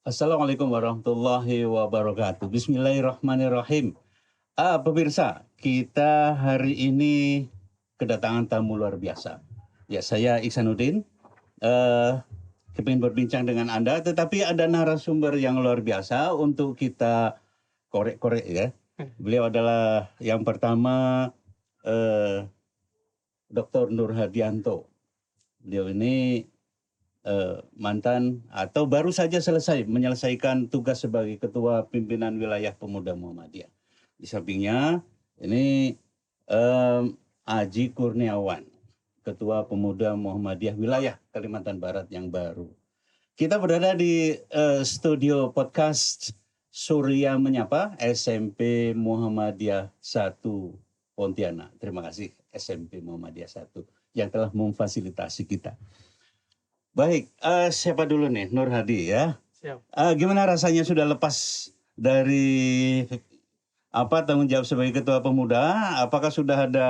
Assalamualaikum warahmatullahi wabarakatuh. Bismillahirrahmanirrahim. Pemirsa, kita hari ini kedatangan tamu luar biasa. Ya, saya Ihsanuddin. Kepingin berbincang dengan Anda, tetapi ada narasumber yang luar biasa untuk kita korek-korek ya. Beliau adalah yang pertama, Dr. Nur Hadianto. Beliau ini mantan atau baru saja menyelesaikan tugas sebagai Ketua Pimpinan Wilayah Pemuda Muhammadiyah. Di sampingnya ini Aji Kurniawan, Ketua Pemuda Muhammadiyah Wilayah Kalimantan Barat yang baru. Kita berada di studio podcast Surya Menyapa SMP Muhammadiyah 1 Pontianak. Terima kasih SMP Muhammadiyah 1 yang telah memfasilitasi kita. Baik, siapa dulu nih? Nur Hadi ya. Siap. Gimana rasanya sudah lepas dari tanggung jawab sebagai Ketua Pemuda? Apakah sudah ada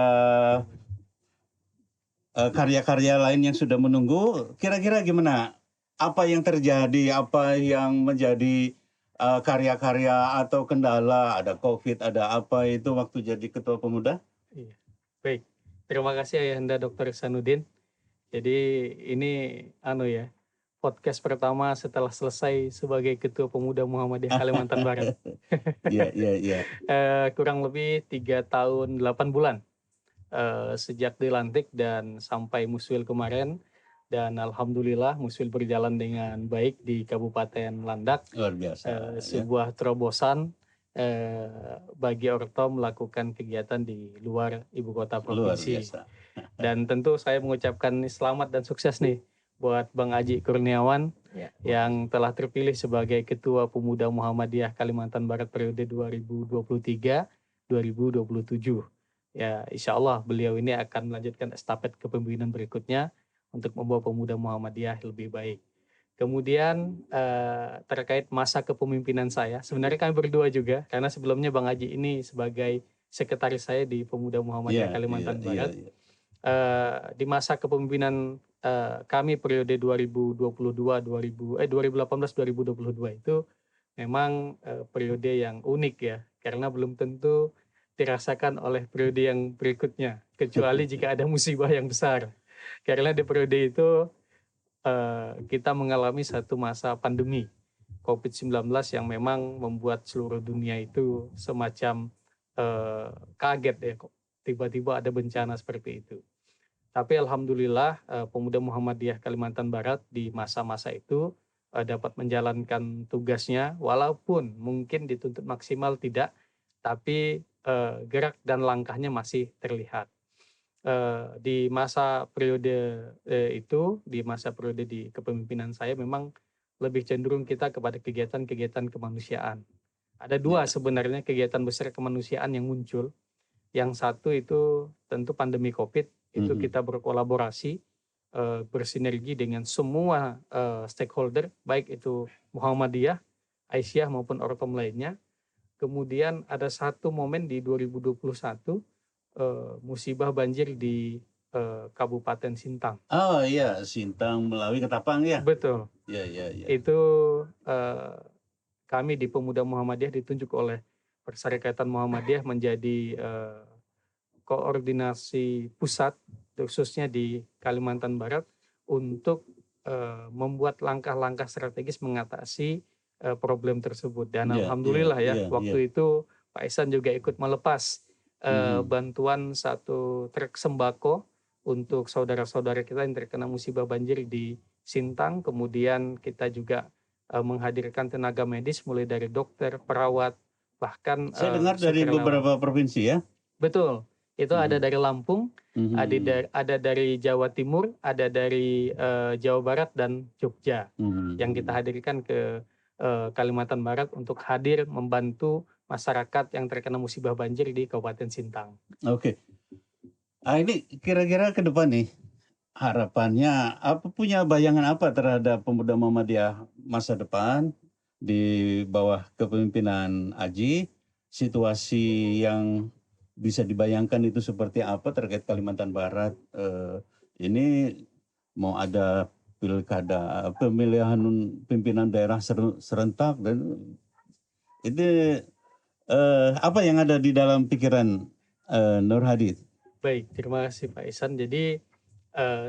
karya-karya lain yang sudah menunggu? Kira-kira gimana? Apa yang terjadi? Apa yang menjadi karya-karya atau kendala? Ada COVID, ada apa itu waktu jadi Ketua Pemuda? Iya. Baik, terima kasih Ayahanda Dr. Ihsanuddin. Jadi ini podcast pertama setelah selesai sebagai Ketua Pemuda Muhammadiyah Kalimantan Barat. Iya. Kurang lebih 3 tahun 8 bulan sejak dilantik dan sampai muswil kemarin. Dan alhamdulillah muswil berjalan dengan baik di Kabupaten Landak. Luar biasa. Sebuah terobosan bagi Ortom melakukan kegiatan di luar ibu kota provinsi. Luar biasa. Dan tentu saya mengucapkan selamat dan sukses nih buat Bang Aji Kurniawan yang telah terpilih sebagai Ketua Pemuda Muhammadiyah Kalimantan Barat periode 2023-2027. Ya, insya Allah beliau ini akan melanjutkan estafet kepemimpinan berikutnya untuk membawa pemuda Muhammadiyah lebih baik. Kemudian terkait masa kepemimpinan saya, sebenarnya kami berdua juga, karena sebelumnya Bang Aji ini sebagai sekretaris saya di Pemuda Muhammadiyah Kalimantan Barat. Di masa kepemimpinan kami periode 2018-2022 itu memang periode yang unik ya, karena belum tentu dirasakan oleh periode yang berikutnya, kecuali jika ada musibah yang besar. Karena di periode itu kita mengalami satu masa pandemi COVID-19 yang memang membuat seluruh dunia itu semacam kaget ya, kok tiba-tiba ada bencana seperti itu. Tapi alhamdulillah Pemuda Muhammadiyah Kalimantan Barat di masa-masa itu dapat menjalankan tugasnya, walaupun mungkin dituntut maksimal tidak, tapi gerak dan langkahnya masih terlihat. Di masa periode di masa periode di kepemimpinan saya memang lebih cenderung kita kepada kegiatan-kegiatan kemanusiaan. Ada dua sebenarnya kegiatan besar kemanusiaan yang muncul. Yang satu itu tentu pandemi COVID, itu kita berkolaborasi, bersinergi dengan semua stakeholder, baik itu Muhammadiyah, Aisyah maupun Ortom lainnya. Kemudian ada satu momen di 2021, musibah banjir di Kabupaten Sintang. Oh iya, Sintang Melawi Ketapang ya. Betul. Iya. Itu kami di Pemuda Muhammadiyah ditunjuk oleh Perserikatan Muhammadiyah menjadi koordinasi pusat khususnya di Kalimantan Barat untuk membuat langkah-langkah strategis mengatasi problem tersebut. Dan alhamdulillah waktu itu Pak Ihsan juga ikut melepas bantuan 1 truk sembako untuk saudara-saudara kita yang terkena musibah banjir di Sintang. Kemudian kita juga menghadirkan tenaga medis mulai dari dokter, perawat, bahkan saya dengar dari beberapa provinsi ya. Betul, itu ada dari Lampung, ada dari Jawa Timur, ada dari Jawa Barat dan Jogja yang kita hadirkan ke Kalimantan Barat untuk hadir membantu masyarakat yang terkena musibah banjir di Kabupaten Sintang. Oke. Ini kira-kira ke depan nih harapannya punya bayangan apa terhadap Pemuda Muhammadiyah masa depan di bawah kepemimpinan Aji? Situasi yang bisa dibayangkan itu seperti apa terkait Kalimantan Barat? Ini mau ada pilkada, pemilihan pimpinan daerah serentak, dan itu apa yang ada di dalam pikiran Nur Hadi? Baik, terima kasih Pak Ihsan. Jadi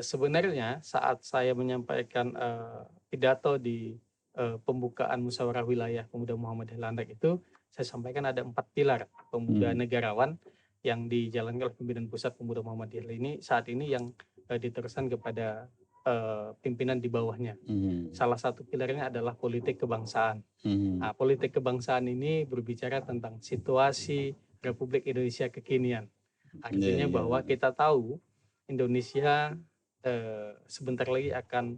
sebenarnya saat saya menyampaikan pidato di pembukaan musyawarah wilayah pemuda Muhammadiyah Landak itu, saya sampaikan ada 4 pilar pemuda negarawan yang dijalankan oleh pimpinan pusat pemuda Muhammadiyah ini saat ini yang diteruskan kepada pimpinan di bawahnya. Salah satu pilarnya adalah politik kebangsaan. Nah, politik kebangsaan ini berbicara tentang situasi Republik Indonesia kekinian. Artinya bahwa kita tahu Indonesia sebentar lagi akan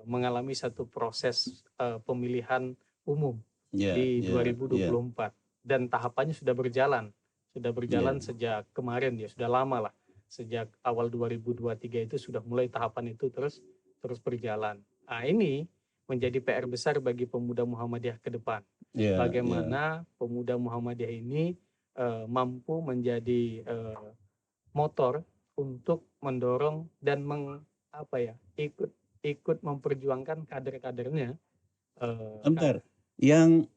mengalami satu proses pemilihan umum di 2024 dan tahapannya sudah berjalan sejak kemarin, ya sudah lama lah, sejak awal 2023 itu sudah mulai tahapan itu terus berjalan. Nah, ini menjadi PR besar bagi pemuda Muhammadiyah ke depan. Bagaimana pemuda Muhammadiyah ini mampu menjadi motor untuk mendorong dan ikut memperjuangkan kader-kadernya. Bentar, yang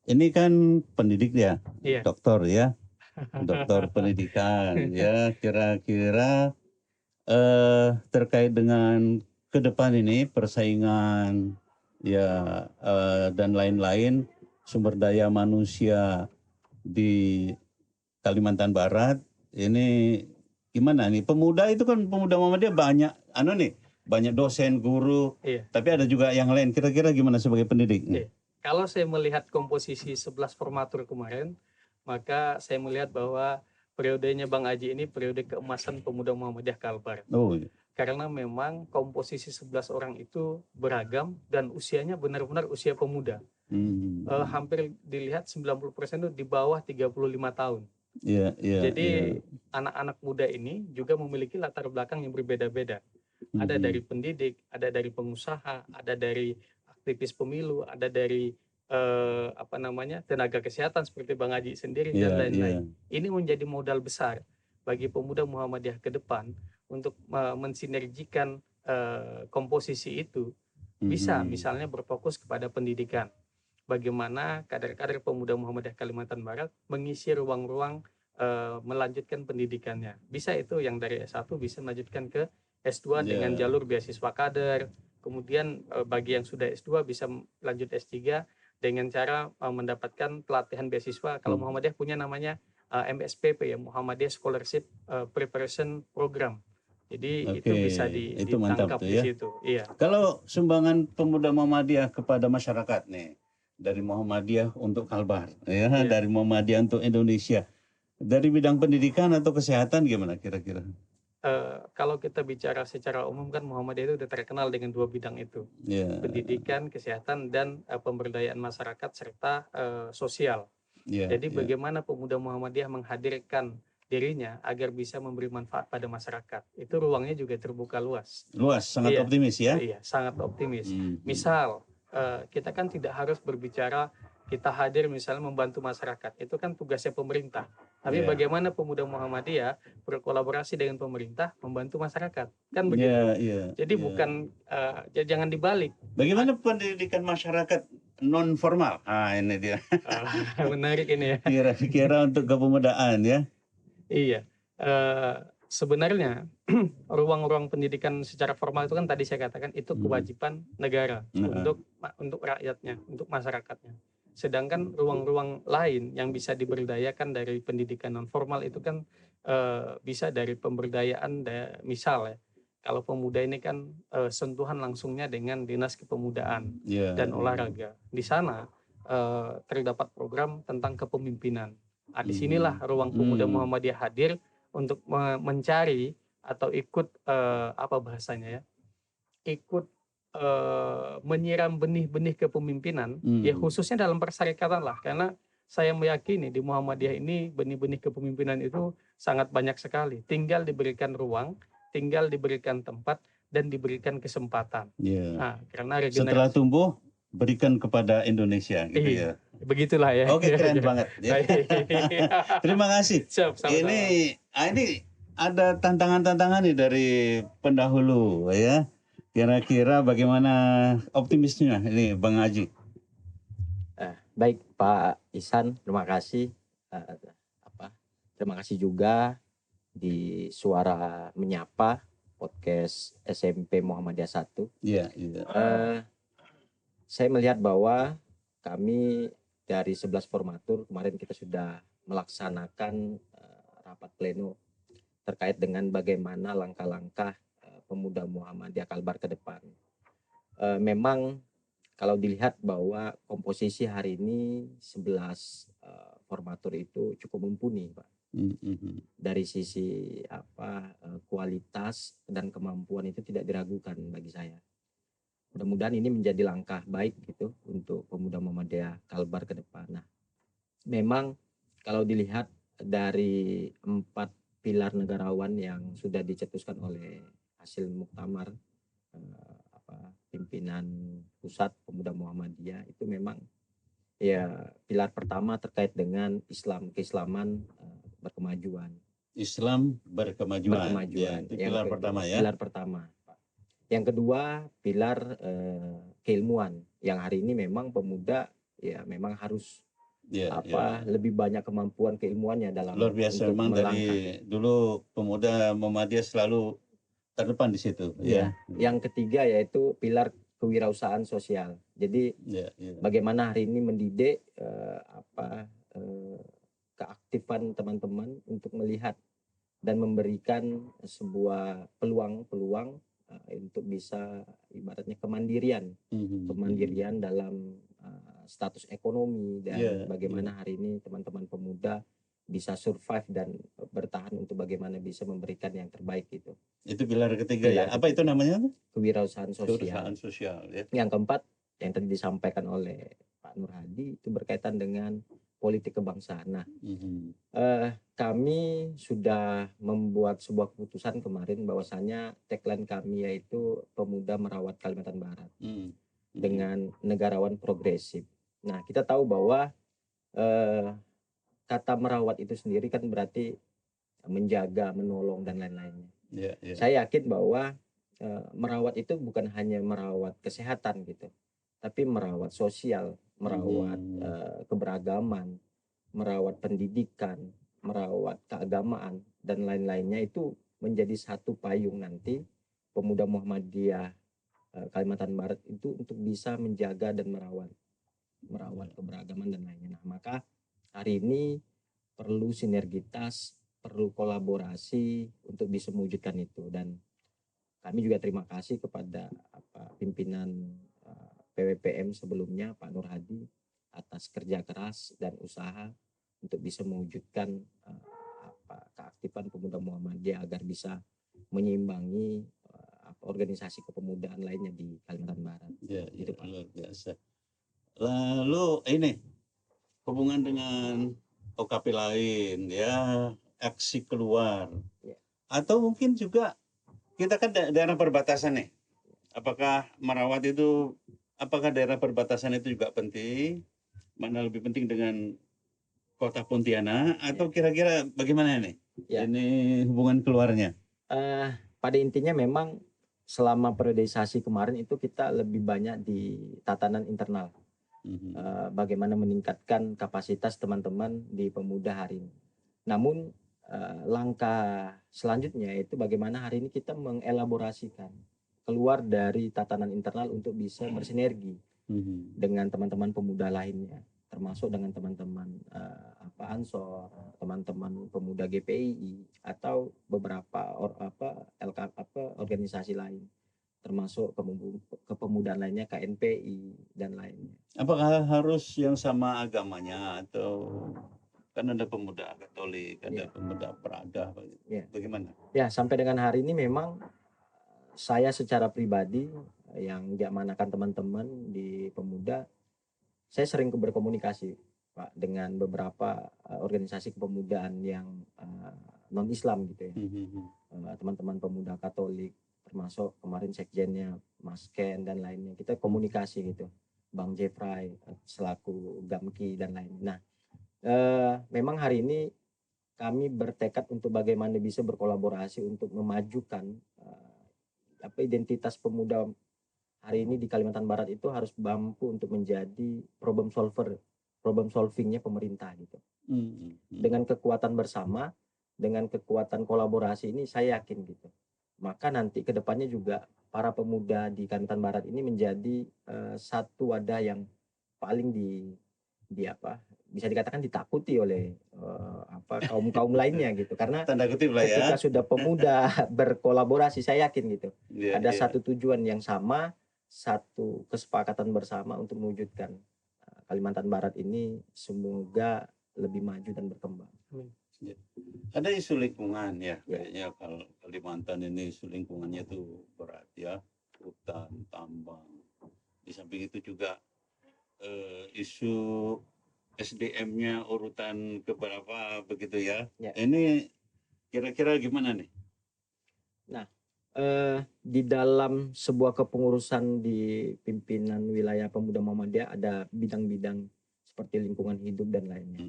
ini kan pendidik ya, dokter ya, dokter pendidikan ya, kira-kira terkait dengan ke depan ini persaingan ya dan lain-lain, sumber daya manusia di Kalimantan Barat ini gimana nih? Pemuda itu kan, pemuda Muhammadiyah banyak banyak dosen, guru, tapi ada juga yang lain. Kira-kira gimana sebagai pendidik? Kalau saya melihat komposisi 11 formatur kemarin, maka saya melihat bahwa periodenya Bang Aji ini periode keemasan pemuda Muhammadiyah Kalbar. Karena memang komposisi 11 orang itu beragam dan usianya benar-benar usia pemuda. Hampir dilihat 90% itu di bawah 35 tahun. Jadi anak-anak muda ini juga memiliki latar belakang yang berbeda-beda. Ada dari pendidik, ada dari pengusaha, ada dari aktivis pemilu, ada dari tenaga kesehatan seperti Bang Haji sendiri dan lain-lain. Ini menjadi modal besar bagi pemuda Muhammadiyah ke depan untuk mensinergikan komposisi itu. Bisa misalnya berfokus kepada pendidikan. Bagaimana kader-kader pemuda Muhammadiyah Kalimantan Barat mengisi ruang-ruang melanjutkan pendidikannya. Bisa itu yang dari S1 bisa melanjutkan ke S2 dengan jalur beasiswa kader. Kemudian bagi yang sudah S2 bisa lanjut S3 dengan cara mendapatkan pelatihan beasiswa. Kalau Muhammadiyah punya namanya MSPP ya, Muhammadiyah Scholarship Preparation Program. Jadi itu bisa ditangkap di situ. Kalau sumbangan pemuda Muhammadiyah kepada masyarakat nih, dari Muhammadiyah untuk Kalbar, dari Muhammadiyah untuk Indonesia, dari bidang pendidikan atau kesehatan gimana kira-kira? Kalau kita bicara secara umum kan Muhammadiyah itu sudah terkenal dengan 2 bidang itu, pendidikan, kesehatan, dan pemberdayaan masyarakat serta sosial. Jadi bagaimana pemuda Muhammadiyah menghadirkan dirinya agar bisa memberi manfaat pada masyarakat, itu ruangnya juga terbuka luas. Sangat optimis ya? Iya, sangat optimis. Misal kita kan tidak harus berbicara kita hadir misalnya membantu masyarakat, itu kan tugasnya pemerintah. Tapi bagaimana pemuda Muhammadiyah berkolaborasi dengan pemerintah membantu masyarakat, kan begitu. Jadi bukan jangan dibalik. Bagaimana pendidikan masyarakat non formal? Ini dia. Menarik ini ya. Kira-kira untuk kepemudaan ya. Iya. Sebenarnya ruang-ruang pendidikan secara formal itu kan tadi saya katakan itu kewajiban negara untuk rakyatnya, untuk masyarakatnya. Sedangkan ruang-ruang lain yang bisa diberdayakan dari pendidikan non formal itu kan bisa dari pemberdayaan, misal ya, kalau pemuda ini kan sentuhan langsungnya dengan Dinas Kepemudaan dan Olahraga. Di sana terdapat program tentang kepemimpinan. Disinilah ruang pemuda Muhammadiyah hadir untuk mencari atau ikut ikut menyiram benih-benih kepemimpinan, ya khususnya dalam persyarikatan lah, karena saya meyakini di Muhammadiyah ini benih-benih kepemimpinan itu sangat banyak sekali. Tinggal diberikan ruang, tinggal diberikan tempat, dan diberikan kesempatan. Karena setelah tumbuh, berikan kepada Indonesia gitu ya. Begitulah ya. Oke, keren banget. Terima kasih. Sama-sama. Ini ada tantangan-tantangan nih dari pendahulu ya. Kira-kira bagaimana optimisnya ini Bang Haji? Baik Pak Ihsan, terima kasih. Terima kasih juga di Suara Menyapa podcast SMP Muhammadiyah 1. Iya, iya. Saya melihat bahwa kami dari 11 formatur kemarin kita sudah melaksanakan rapat pleno terkait dengan bagaimana langkah-langkah pemuda Muhammadiyah Kalbar ke depan. Memang kalau dilihat bahwa komposisi hari ini 11 formatur itu cukup mumpuni, Pak. Dari sisi kualitas dan kemampuan itu tidak diragukan bagi saya. Mudah-mudahan ini menjadi langkah baik gitu untuk pemuda Muhammadiyah Kalbar ke depan. Nah, memang kalau dilihat dari 4 pilar negarawan yang sudah dicetuskan oleh hasil muktamar pimpinan pusat pemuda Muhammadiyah, itu memang ya pilar pertama terkait dengan keislaman berkemajuan. Islam berkemajuan. Ya, itu pilar pertama ya. Pilar pertama. Yang kedua pilar keilmuan, yang hari ini memang pemuda ya memang harus lebih banyak kemampuan keilmuannya dalam luar biasa memang melangkah. Dari dulu pemuda Muhammadiyah selalu terdepan di situ. Ya. Yang ketiga yaitu pilar kewirausahaan sosial. Jadi bagaimana hari ini mendidik keaktifan teman-teman untuk melihat dan memberikan sebuah peluang untuk bisa ibaratnya kemandirian dalam status ekonomi dan bagaimana hari ini teman-teman pemuda bisa survive dan bertahan untuk bagaimana bisa memberikan yang terbaik gitu. Itu pilar ketiga ya. Apa itu namanya? Kewirausahaan sosial. Kewirausahaan sosial ya. Yang keempat yang tadi disampaikan oleh Pak Nur Hadi itu berkaitan dengan politik kebangsaan. Nah, kami sudah membuat sebuah keputusan kemarin bahwasanya tagline kami yaitu pemuda merawat Kalimantan Barat dengan negarawan progresif. Nah, kita tahu bahwa kata merawat itu sendiri kan berarti menjaga, menolong dan lain-lainnya. Saya yakin bahwa merawat itu bukan hanya merawat kesehatan gitu, tapi merawat sosial, merawat keberagaman, merawat pendidikan, merawat keagamaan dan lain-lainnya, itu menjadi satu payung nanti pemuda Muhammadiyah Kalimantan Barat itu untuk bisa menjaga dan merawat keberagaman dan lainnya. Nah, maka hari ini perlu sinergitas, perlu kolaborasi untuk bisa mewujudkan itu, dan kami juga terima kasih kepada pimpinan PWPM sebelumnya Pak Nur Hadi atas kerja keras dan usaha untuk bisa mewujudkan keaktifan pemuda Muhammadiyah agar bisa menyeimbangi organisasi kepemudaan lainnya di Kalimantan Barat. Itu luar biasa. Lalu ini hubungan dengan OKP lain ya, aksi keluar atau mungkin juga kita kan daerah perbatasan nih. Apakah merawat itu, apakah daerah perbatasan itu juga penting? Mana lebih penting dengan Kota Pontianak atau kira-kira bagaimana ini? Ini hubungan keluarnya. Pada intinya memang selama periodisasi kemarin itu kita lebih banyak di tatanan internal. Bagaimana meningkatkan kapasitas teman-teman di pemuda hari ini. Namun langkah selanjutnya itu bagaimana hari ini kita mengelaborasikan keluar dari tatanan internal untuk bisa bersinergi dengan teman-teman pemuda lainnya, termasuk dengan teman-teman Ansor, teman-teman pemuda GPII atau beberapa organisasi lain, termasuk kepemudaan lainnya KNPI dan lainnya. Apakah harus yang sama agamanya atau kan ada pemuda Katolik, ada pemuda Praga, bagaimana? Ya, sampai dengan hari ini memang saya secara pribadi yang diamanakan teman-teman di pemuda, saya sering berkomunikasi Pak dengan beberapa organisasi kepemudaan yang non Islam gitu ya. Teman-teman pemuda Katolik, termasuk kemarin sekjennya Mas Ken dan lainnya, kita komunikasi gitu, Bang Jeffrey selaku Gamki dan lainnya. Nah, memang hari ini kami bertekad untuk bagaimana bisa berkolaborasi untuk memajukan identitas pemuda hari ini di Kalimantan Barat itu harus mampu untuk menjadi problem solvingnya pemerintah gitu. Dengan kekuatan bersama, dengan kekuatan kolaborasi ini saya yakin gitu. Maka nanti kedepannya juga para pemuda di Kalimantan Barat ini menjadi satu wadah yang paling bisa dikatakan ditakuti oleh kaum lainnya gitu, karena tanda kutip lah ketika ya. sudah pemuda berkolaborasi saya yakin gitu ada satu tujuan yang sama, satu kesepakatan bersama untuk mewujudkan Kalimantan Barat ini semoga lebih maju dan berkembang. Ada isu lingkungan ya, kayaknya kalau Kalimantan ini isu lingkungannya tuh berat ya, hutan, tambang. Di samping itu juga isu SDM-nya urutan keberapa begitu ya. Ini kira-kira gimana nih? Nah, di dalam sebuah kepengurusan di pimpinan wilayah Pemuda Muhammadiyah ada bidang-bidang seperti lingkungan hidup dan lainnya.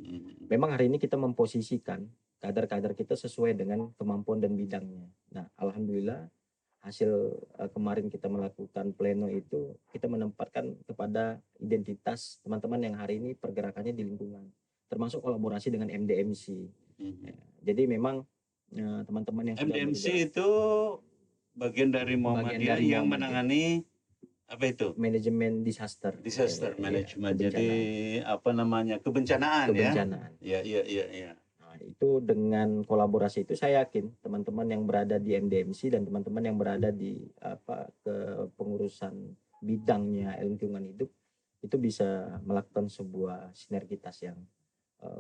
Memang hari ini kita memposisikan kader-kader kita sesuai dengan kemampuan dan bidangnya. Nah, alhamdulillah hasil kemarin kita melakukan pleno itu kita menempatkan kepada identitas teman-teman yang hari ini pergerakannya di lingkungan, termasuk kolaborasi dengan MDMC. Jadi memang teman-teman yang MDMC itu bagian dari Muhammadiyah yang menangani apa itu? Manajemen disaster management. Jadi apa namanya, kebencanaan. Ya. Nah, itu dengan kolaborasi itu saya yakin teman-teman yang berada di MDMC dan teman-teman yang berada di kepengurusan bidangnya lingkungan hidup itu bisa melakukan sebuah sinergitas yang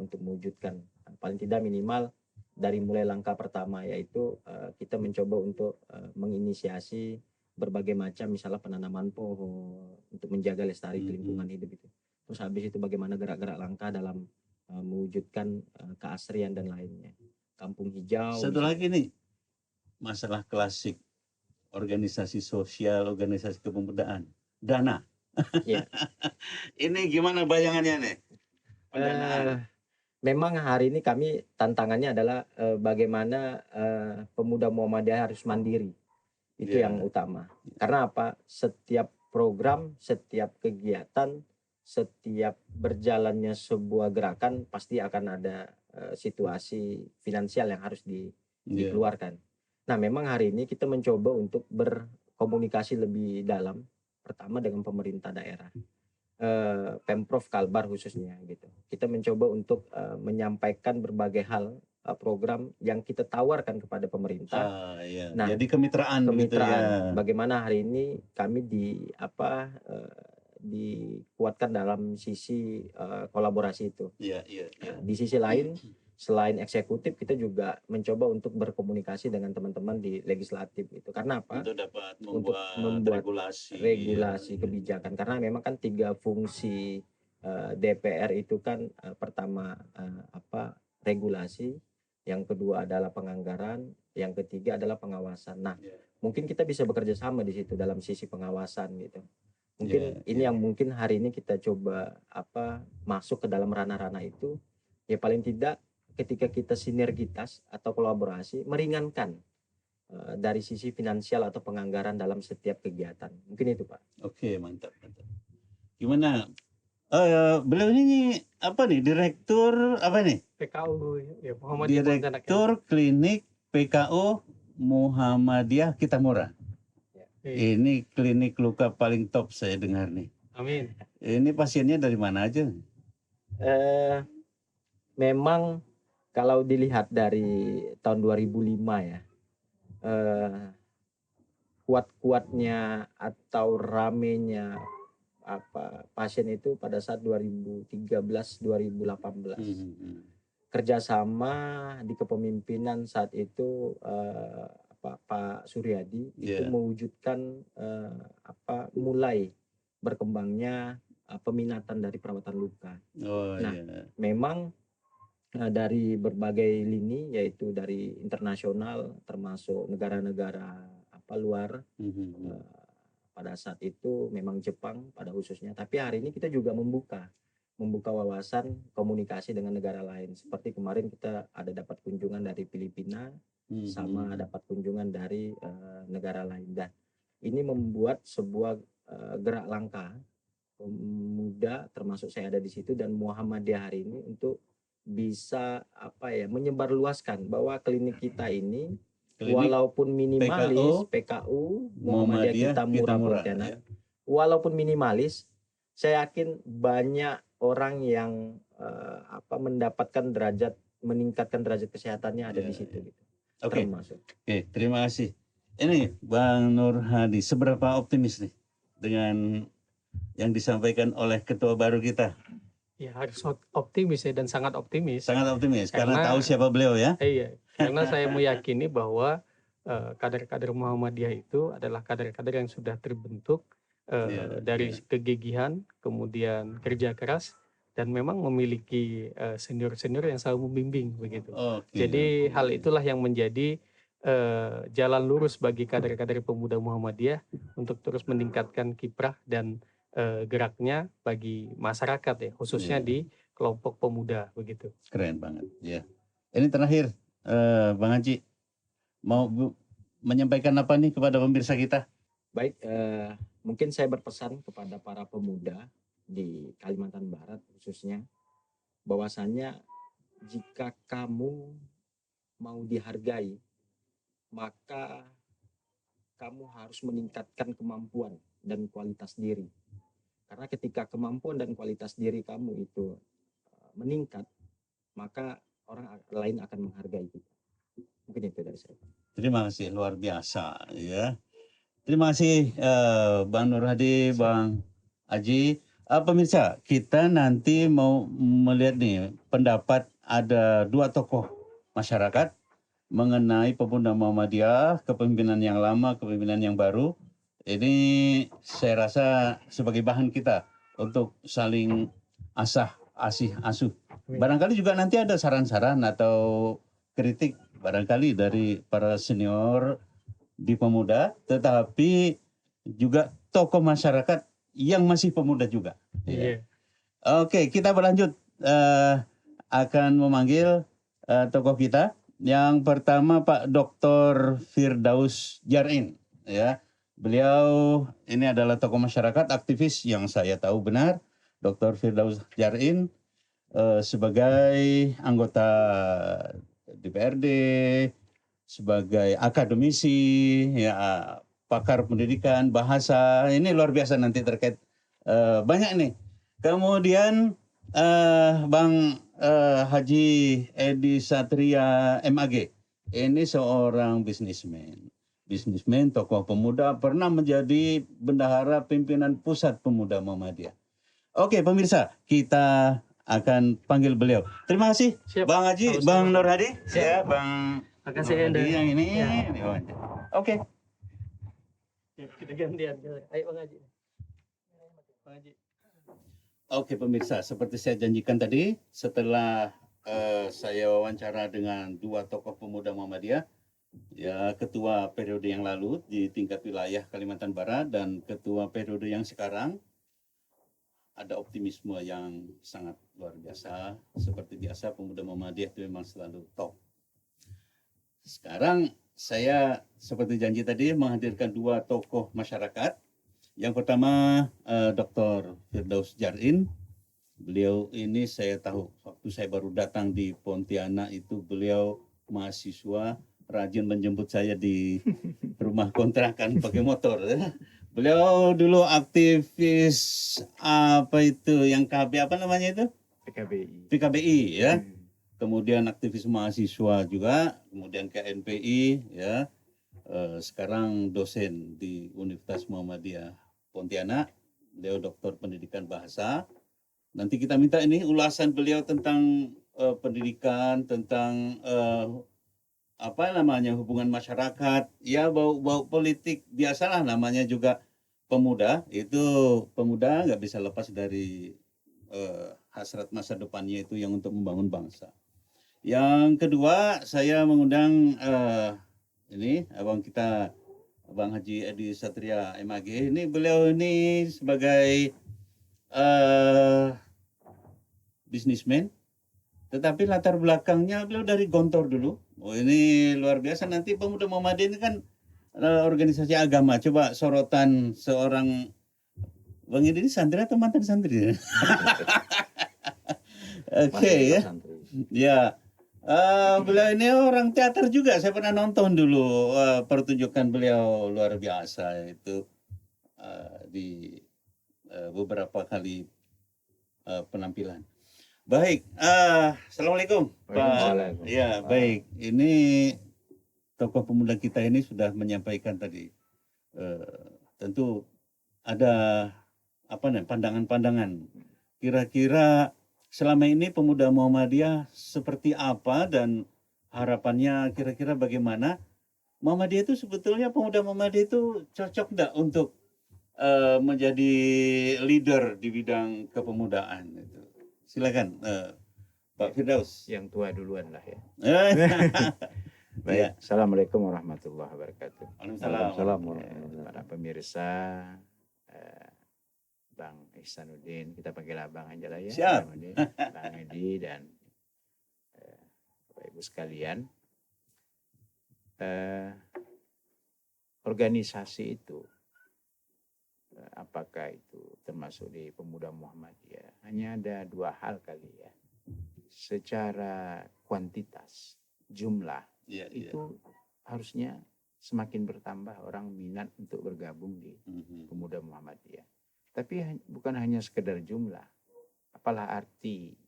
untuk mewujudkan paling tidak minimal dari mulai langkah pertama, yaitu kita mencoba untuk menginisiasi berbagai macam misalnya penanaman pohon untuk menjaga lestari lingkungan hidup itu. Terus habis itu bagaimana gerak-gerak langkah dalam mewujudkan keasrian dan lainnya. Kampung hijau. Satu lagi nih, masalah klasik organisasi sosial, organisasi kepemudaan, dana. Ini gimana bayangannya nih? Pendanaan. Memang hari ini kami tantangannya adalah bagaimana pemuda Muhammadiyah harus mandiri. Itu yang utama. Karena apa? Setiap program, setiap kegiatan, setiap berjalannya sebuah gerakan pasti akan ada situasi finansial yang harus dikeluarkan. Nah, memang hari ini kita mencoba untuk berkomunikasi lebih dalam, pertama dengan pemerintah daerah, Pemprov Kalbar khususnya gitu. Kita mencoba untuk menyampaikan berbagai hal, program yang kita tawarkan kepada pemerintah. Nah, jadi kemitraan ya. Bagaimana hari ini kami dikuatkan dalam sisi kolaborasi itu. Di sisi lain, selain eksekutif, kita juga mencoba untuk berkomunikasi dengan teman-teman di legislatif gitu. Karena apa? Untuk dapat membuat regulasi kebijakan. Karena memang kan 3 fungsi DPR itu kan pertama regulasi, yang kedua adalah penganggaran, yang ketiga adalah pengawasan. Nah, mungkin kita bisa bekerja sama di situ dalam sisi pengawasan gitu. Mungkin ini yang mungkin hari ini kita coba masuk ke dalam ranah-ranah itu. Ya paling tidak ketika kita sinergitas atau kolaborasi meringankan dari sisi finansial atau penganggaran dalam setiap kegiatan. Mungkin itu, Pak. Oke, mantap. Gimana? Beliau ini apa nih? Direktur apa nih? PKU ya, Direktur Klinik PKU Muhammadiyah Kitamura. Ini klinik luka paling top saya dengar nih. Amin. Ini pasiennya dari mana aja? Memang kalau dilihat dari tahun 2005 ya, kuat-kuatnya atau ramenya pasien itu pada saat 2013-2018. Kerjasama di kepemimpinan saat itu Pak Suryadi itu mewujudkan mulai berkembangnya peminatan dari perawatan luka. Memang dari berbagai lini, yaitu dari internasional termasuk negara-negara luar. Pada saat itu memang Jepang pada khususnya, tapi hari ini kita juga membuka membuka wawasan komunikasi dengan negara lain. Seperti kemarin kita ada dapat kunjungan dari Filipina, sama dapat kunjungan dari negara lain. Dan ini membuat sebuah gerak langkah pemuda, termasuk saya ada di situ, dan Muhammadiyah hari ini untuk bisa menyebarluaskan bahwa klinik kita ini walaupun minimalis PKU Muhammadiyah Kita Murah Pontianak, walaupun minimalis, saya yakin banyak orang yang meningkatkan derajat kesehatannya ada di situ. Gitu. Oke, terima kasih. Ini Bang Nur Hadi, seberapa optimis nih dengan yang disampaikan oleh ketua baru kita? Ya harus optimis ya, dan sangat optimis. Sangat optimis karena tahu siapa beliau ya. Iya, karena saya meyakini bahwa kader-kader Muhammadiyah itu adalah kader-kader yang sudah terbentuk dari kegigihan, kemudian kerja keras, dan memang memiliki senior-senior yang selalu membimbing begitu. Jadi hal itulah yang menjadi jalan lurus bagi kader-kader pemuda Muhammadiyah untuk terus meningkatkan kiprah dan geraknya bagi masyarakat ya, khususnya di kelompok pemuda begitu. Keren banget ya. Ini terakhir Bang Haji mau menyampaikan apa nih kepada pemirsa kita? Baik, mungkin saya berpesan kepada para pemuda di Kalimantan Barat khususnya, bahwasannya jika kamu mau dihargai, maka kamu harus meningkatkan kemampuan dan kualitas diri. Karena ketika kemampuan dan kualitas diri kamu itu meningkat, maka orang lain akan menghargai kita. Mungkin itu dari saya. Terima kasih, luar biasa ya. Terima kasih Bang Nur Hadi, Bang Haji. Pemirsa, kita nanti mau melihat nih pendapat ada dua tokoh masyarakat mengenai pemuda Muhammadiyah, kepemimpinan yang lama, kepemimpinan yang baru. Ini saya rasa sebagai bahan kita untuk saling asuh. Barangkali juga nanti ada saran-saran atau kritik barangkali dari para senior di pemuda, tetapi juga tokoh masyarakat yang masih pemuda juga. Yeah. Oke, kita berlanjut akan memanggil tokoh kita. Yang pertama Pak Dr. Firdaus Djarin ya. Beliau ini adalah tokoh masyarakat aktivis yang saya tahu benar. Dr. Firdaus Djarin sebagai anggota DPRD, sebagai akademisi, ya pakar pendidikan, bahasa, ini luar biasa nanti terkait banyak nih. Kemudian Bang Haji Edi Satria MAG, ini seorang bisnismen, tokoh pemuda, pernah menjadi bendahara pimpinan Pusat Pemuda Muhammadiyah. Oke pemirsa, kita akan panggil beliau. Terima kasih. Siap. Bang Haji, Bang Nur Hadi, ya Bang. Makasih Nur Hadi yang ini. Oke. Kita gantian. Ayo Bang Haji. Bang Haji. Oke pemirsa, seperti saya janjikan tadi, setelah saya wawancara dengan dua tokoh pemuda Muhammadiyah, ya ketua periode yang lalu di tingkat wilayah Kalimantan Barat dan ketua periode yang sekarang, ada optimisme yang sangat luar biasa. Seperti biasa pemuda Muhammadiyah itu memang selalu top. Sekarang saya seperti janji tadi menghadirkan dua tokoh masyarakat. Yang pertama Dr. Firdaus Djarin. Beliau ini saya tahu waktu saya baru datang di Pontianak itu beliau mahasiswa rajin menjemput saya di rumah kontrakan pakai motor. Beliau dulu aktivis yang KB apa namanya itu? PKBI ya. Kemudian aktivis mahasiswa juga, kemudian KNPI ya. Sekarang dosen di Universitas Muhammadiyah Pontianak. Beliau doktor pendidikan bahasa. Nanti kita minta ini ulasan beliau tentang pendidikan, tentang hubungan masyarakat, ya bau politik biasalah, namanya juga pemuda. Itu pemuda nggak bisa lepas dari hasrat masa depannya itu yang untuk membangun bangsa. Yang kedua saya mengundang Abang Haji Edi Satria MAG. Ini beliau ini sebagai bisnismen, tetapi latar belakangnya beliau dari Gontor dulu. Oh, ini luar biasa. Nanti Pemuda Muhammadiyah ini kan organisasi agama. Coba sorotan seorang Bang Edi ini santri atau mantan santri? Oke ya. Ya. Beliau ini orang teater juga. Saya pernah nonton dulu pertunjukan beliau, luar biasa itu di beberapa kali penampilan. Baik, assalamualaikum Pak. Ya, baik. Ini tokoh pemuda kita ini sudah menyampaikan tadi. Tentu ada pandangan-pandangan. Kira-kira selama ini Pemuda Muhammadiyah seperti apa dan harapannya kira-kira bagaimana? Muhammadiyah itu sebetulnya Pemuda Muhammadiyah itu cocok enggak untuk menjadi leader di bidang kepemudaan itu? Silakan Pak Firdaus. Yang tua duluan lah ya. Baik. Ya. Assalamualaikum warahmatullahi wabarakatuh. Waalaikumsalam. Para pemirsa, Bang Ihsanuddin, kita panggil abang aja lah ya. Siap. Bang Edi dan Bapak Ibu sekalian. Organisasi itu, apakah itu termasuk di Pemuda Muhammadiyah? Hanya ada dua hal kali ya. Secara kuantitas, jumlah, itu harusnya semakin bertambah orang minat untuk bergabung di Pemuda Muhammadiyah. Tapi bukan hanya sekedar jumlah, apalah arti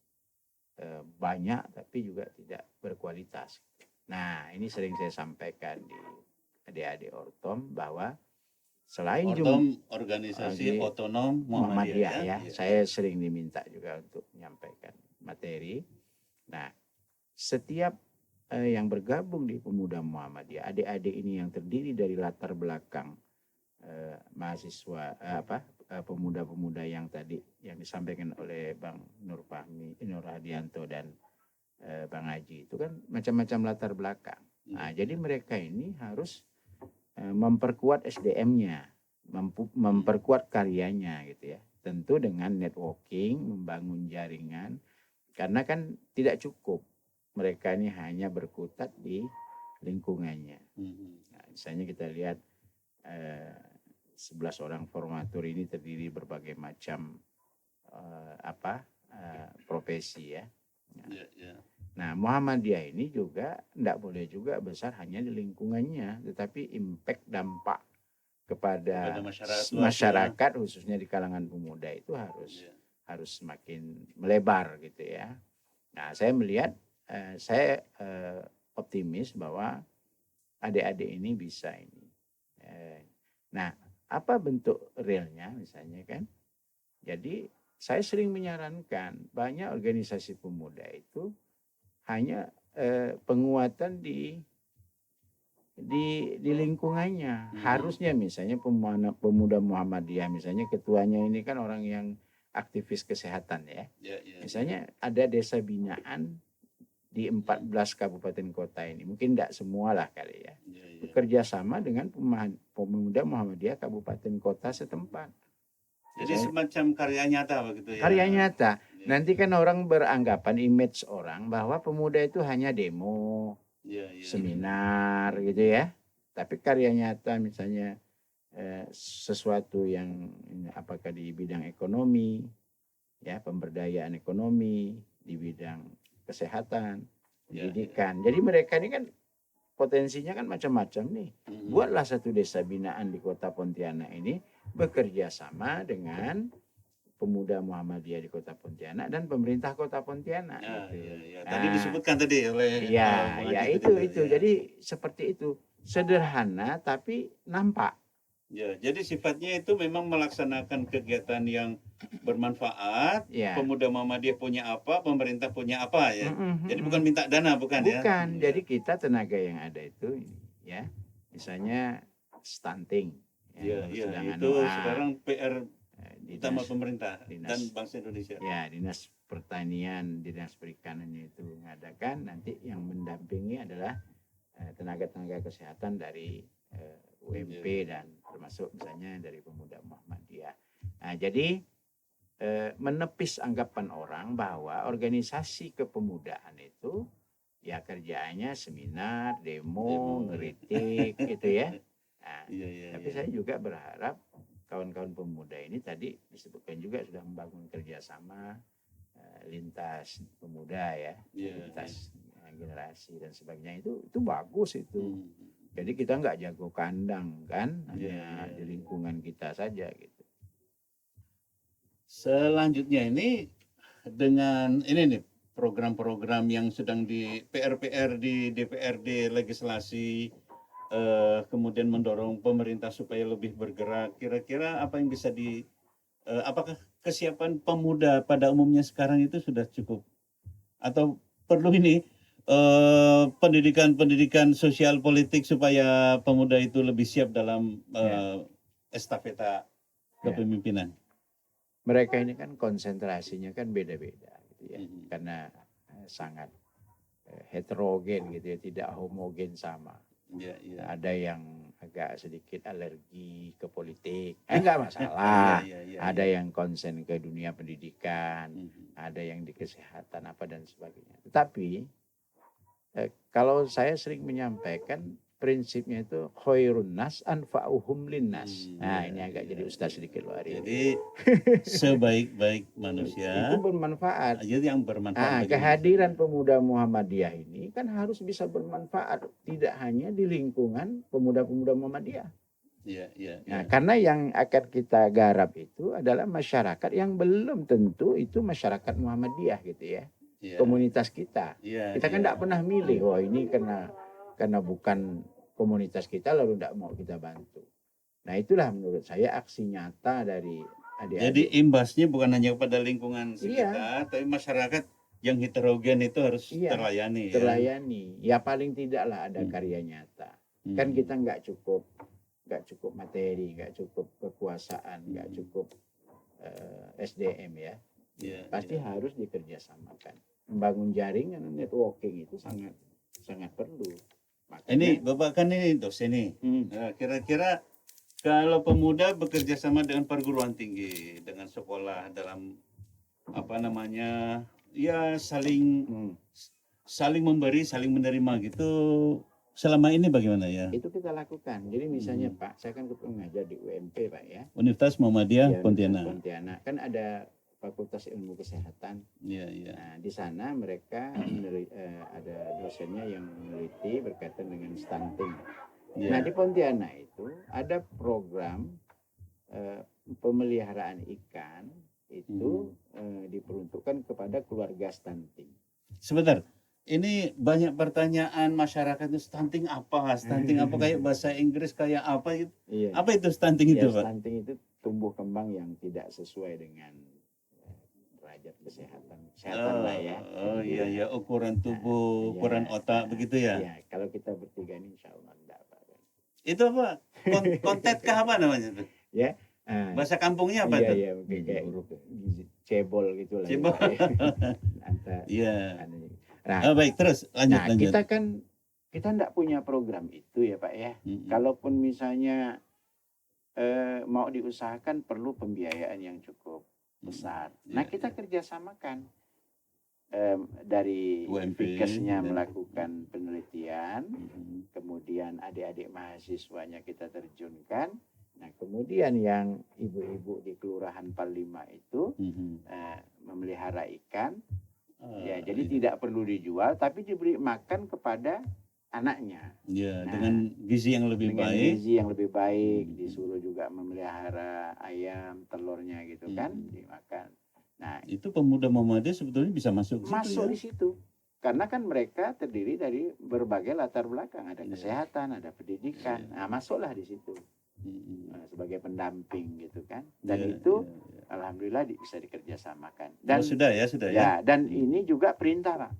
banyak tapi juga tidak berkualitas. Nah, ini sering saya sampaikan di adik-adik Ortom bahwa selain organisasi otonom Muhammadiyah ya. Saya sering diminta juga untuk menyampaikan materi. Nah, setiap yang bergabung di Pemuda Muhammadiyah, adik-adik ini yang terdiri dari latar belakang mahasiswa pemuda-pemuda yang tadi yang disampaikan oleh Bang Nur Hadianto dan Bang Haji, itu kan macam-macam latar belakang. Nah, jadi mereka ini harus memperkuat SDM-nya, memperkuat karyanya gitu ya. Tentu dengan networking, membangun jaringan, karena kan tidak cukup mereka ini hanya berkutat di lingkungannya. Nah, misalnya kita lihat 11 orang formatur ini terdiri berbagai macam profesi ya. Nah, Muhammadiyah ini juga tidak boleh juga besar hanya di lingkungannya, tetapi impact dampak kepada masyarakat khususnya di kalangan pemuda itu harus semakin melebar gitu ya. Nah, saya melihat saya optimis bahwa adik-adik ini bisa ini. Nah, apa bentuk realnya misalnya kan? Jadi saya sering menyarankan banyak organisasi pemuda itu hanya penguatan di lingkungannya. Harusnya misalnya pemuda Muhammadiyah misalnya ketuanya ini kan orang yang aktivis kesehatan ya. Misalnya ada desa binaan di 14 kabupaten kota ini. Mungkin tidak semua lah kali ya. Bekerja sama dengan pemuda Muhammadiyah kabupaten kota setempat. Jadi semacam karya nyata begitu ya. Karya nyata. Nanti kan orang beranggapan image orang bahwa pemuda itu hanya demo, seminar gitu ya. Tapi karya nyata misalnya sesuatu yang apakah di bidang ekonomi, ya pemberdayaan ekonomi, di bidang kesehatan, pendidikan. Jadi mereka ini kan potensinya kan macam-macam nih. Buatlah satu desa binaan di Kota Pontianak ini bekerja sama dengan pemuda Muhammadiyah di Kota Pontianak dan pemerintah Kota Pontianak. Tadi disebutkan tadi oleh itu. Jadi seperti itu, sederhana tapi nampak. Ya, jadi sifatnya itu memang melaksanakan kegiatan yang bermanfaat. Pemuda Muhammadiyah punya apa, pemerintah punya apa ya. Jadi bukan minta dana, bukan ya. Bukan. Jadi kita tenaga yang ada itu ya, misalnya stunting. Iya, itu sekarang PR utama pemerintah dan bangsa Indonesia. Ya, Dinas Pertanian, Dinas Perikanan itu mengadakan, nanti yang mendampingi adalah tenaga-tenaga kesehatan dari UMP dan termasuk misalnya dari Pemuda Muhammadiyah. Nah, jadi menepis anggapan orang bahwa organisasi kepemudaan itu ya kerjaannya seminar, demo, ngeritik gitu ya. Nah, tapi saya juga berharap kawan-kawan pemuda ini tadi disebutkan juga sudah membangun kerjasama lintas pemuda ya, lintas generasi dan sebagainya, itu bagus itu. Jadi kita nggak jago kandang kan, hanya di lingkungan kita saja gitu. Selanjutnya ini dengan ini nih program-program yang sedang di PR di DPRD legislasi, kemudian mendorong pemerintah supaya lebih bergerak. Kira-kira apa yang bisa apakah kesiapan pemuda pada umumnya sekarang itu sudah cukup atau perlu ini pendidikan sosial politik supaya pemuda itu lebih siap dalam estafeta kepemimpinan? Mereka ini kan konsentrasinya kan beda-beda gitu ya, karena sangat heterogen gitu ya, tidak homogen sama. Ada yang agak sedikit alergi ke politik, enggak masalah. Ada yang konsen ke dunia pendidikan, ada yang di kesehatan apa dan sebagainya. Tetapi kalau saya sering menyampaikan prinsipnya itu khairun nas anfa'uhum linnas. Nah, ini agak jadi ustaz sedikit loh hari ini. Jadi sebaik-baik manusia itu bermanfaat. Jadi yang bermanfaat. Kehadiran pemuda Muhammadiyah ini kan harus bisa bermanfaat, tidak hanya di lingkungan pemuda-pemuda Muhammadiyah. Nah, karena yang akan kita garap itu adalah masyarakat yang belum tentu itu masyarakat Muhammadiyah gitu ya. Komunitas kita. Kita kan tidak pernah milih, oh ini karena bukan komunitas kita lalu tidak mau kita bantu. Nah, itulah menurut saya aksi nyata dari adik-adik. Jadi imbasnya bukan hanya pada lingkungan sekitar, tapi masyarakat yang heterogen itu harus terlayani. Ya paling tidaklah ada karya nyata. Kan kita nggak cukup materi, nggak cukup kekuasaan, nggak cukup SDM ya. Pasti harus dikerjasamakan. Membangun jaringan networking itu sangat perlu. Makanya, ini Bapak kan ini dosen nih. Nah, kira-kira kalau pemuda bekerja sama dengan perguruan tinggi, dengan sekolah dalam saling memberi, saling menerima gitu. Selama ini bagaimana ya? Itu kita lakukan. Jadi misalnya Pak, saya kan mengajar di UMP Pak ya. Universitas Muhammadiyah Pontianak. Kan ada Fakultas Ilmu Kesehatan. Nah, di sana mereka ada dosennya yang meneliti berkaitan dengan stunting. Nah, di Pontianak itu ada program pemeliharaan ikan itu diperuntukkan kepada keluarga stunting. Sebentar, ini banyak pertanyaan masyarakat itu stunting apa kayak bahasa Inggris kayak apa itu? Apa itu stunting itu, Pak? Stunting itu tumbuh kembang yang tidak sesuai dengan kesehatan lah ya. Ukuran tubuh, ukuran otak begitu ya. Iya, kalau kita bertiga ini insya Allah enggak apa. Itu apa? Kontet kah apa namanya itu? Ya. Bahasa kampungnya apa itu? Iya, kayak cebol gitu lah. Cebol. Iya. Nah, baik, terus lanjut. Kita enggak punya program itu ya Pak ya. Kalaupun misalnya mau diusahakan perlu pembiayaan yang cukup besar. Nah, kita kerjasamakan dari Fikesnya melakukan penelitian, kemudian adik-adik mahasiswanya kita terjunkan. Nah, kemudian yang ibu-ibu di Kelurahan Palima itu memelihara ikan. Jadi tidak perlu dijual, tapi diberi makan kepada anaknya. Dengan gizi yang lebih baik. Disuruh juga memelihara ayam, telurnya gitu kan, dimakan. Nah, itu pemuda Muhammadiyah sebetulnya bisa masuk di situ. Karena kan mereka terdiri dari berbagai latar belakang, ada kesehatan, ada pendidikan. Nah, masuklah di situ. Sebagai pendamping gitu kan. Dan alhamdulillah bisa dikerjasamakan. Dan sudah ya. Dan ini juga perintah, Pak.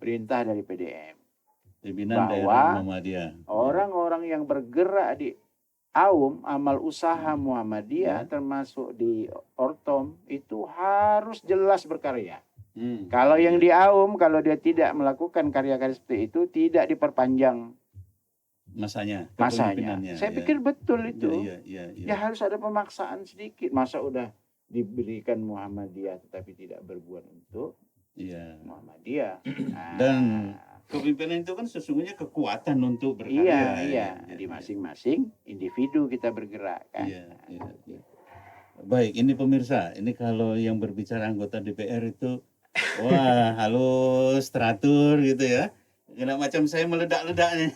Perintah dari PDM. Pimpinan daerah Muhammadiyah. Orang-orang yang bergerak di amal usaha Muhammadiyah termasuk di Ortom itu harus jelas berkarya. Kalau yang di kalau dia tidak melakukan karya-karya seperti itu tidak diperpanjang masanya. Saya pikir betul itu. Ya harus ada pemaksaan sedikit. Masa udah diberikan Muhammadiyah tetapi tidak berbuat untuk Iya. Muhammadiyah. Dan kepemimpinan itu kan sesungguhnya kekuatan untuk berkarya. Iya. Di masing-masing individu kita bergerak kan. Iya. Baik, ini pemirsa, ini kalau yang berbicara anggota DPR itu, wah halus, teratur gitu ya. Kena macam saya meledak-ledak nih.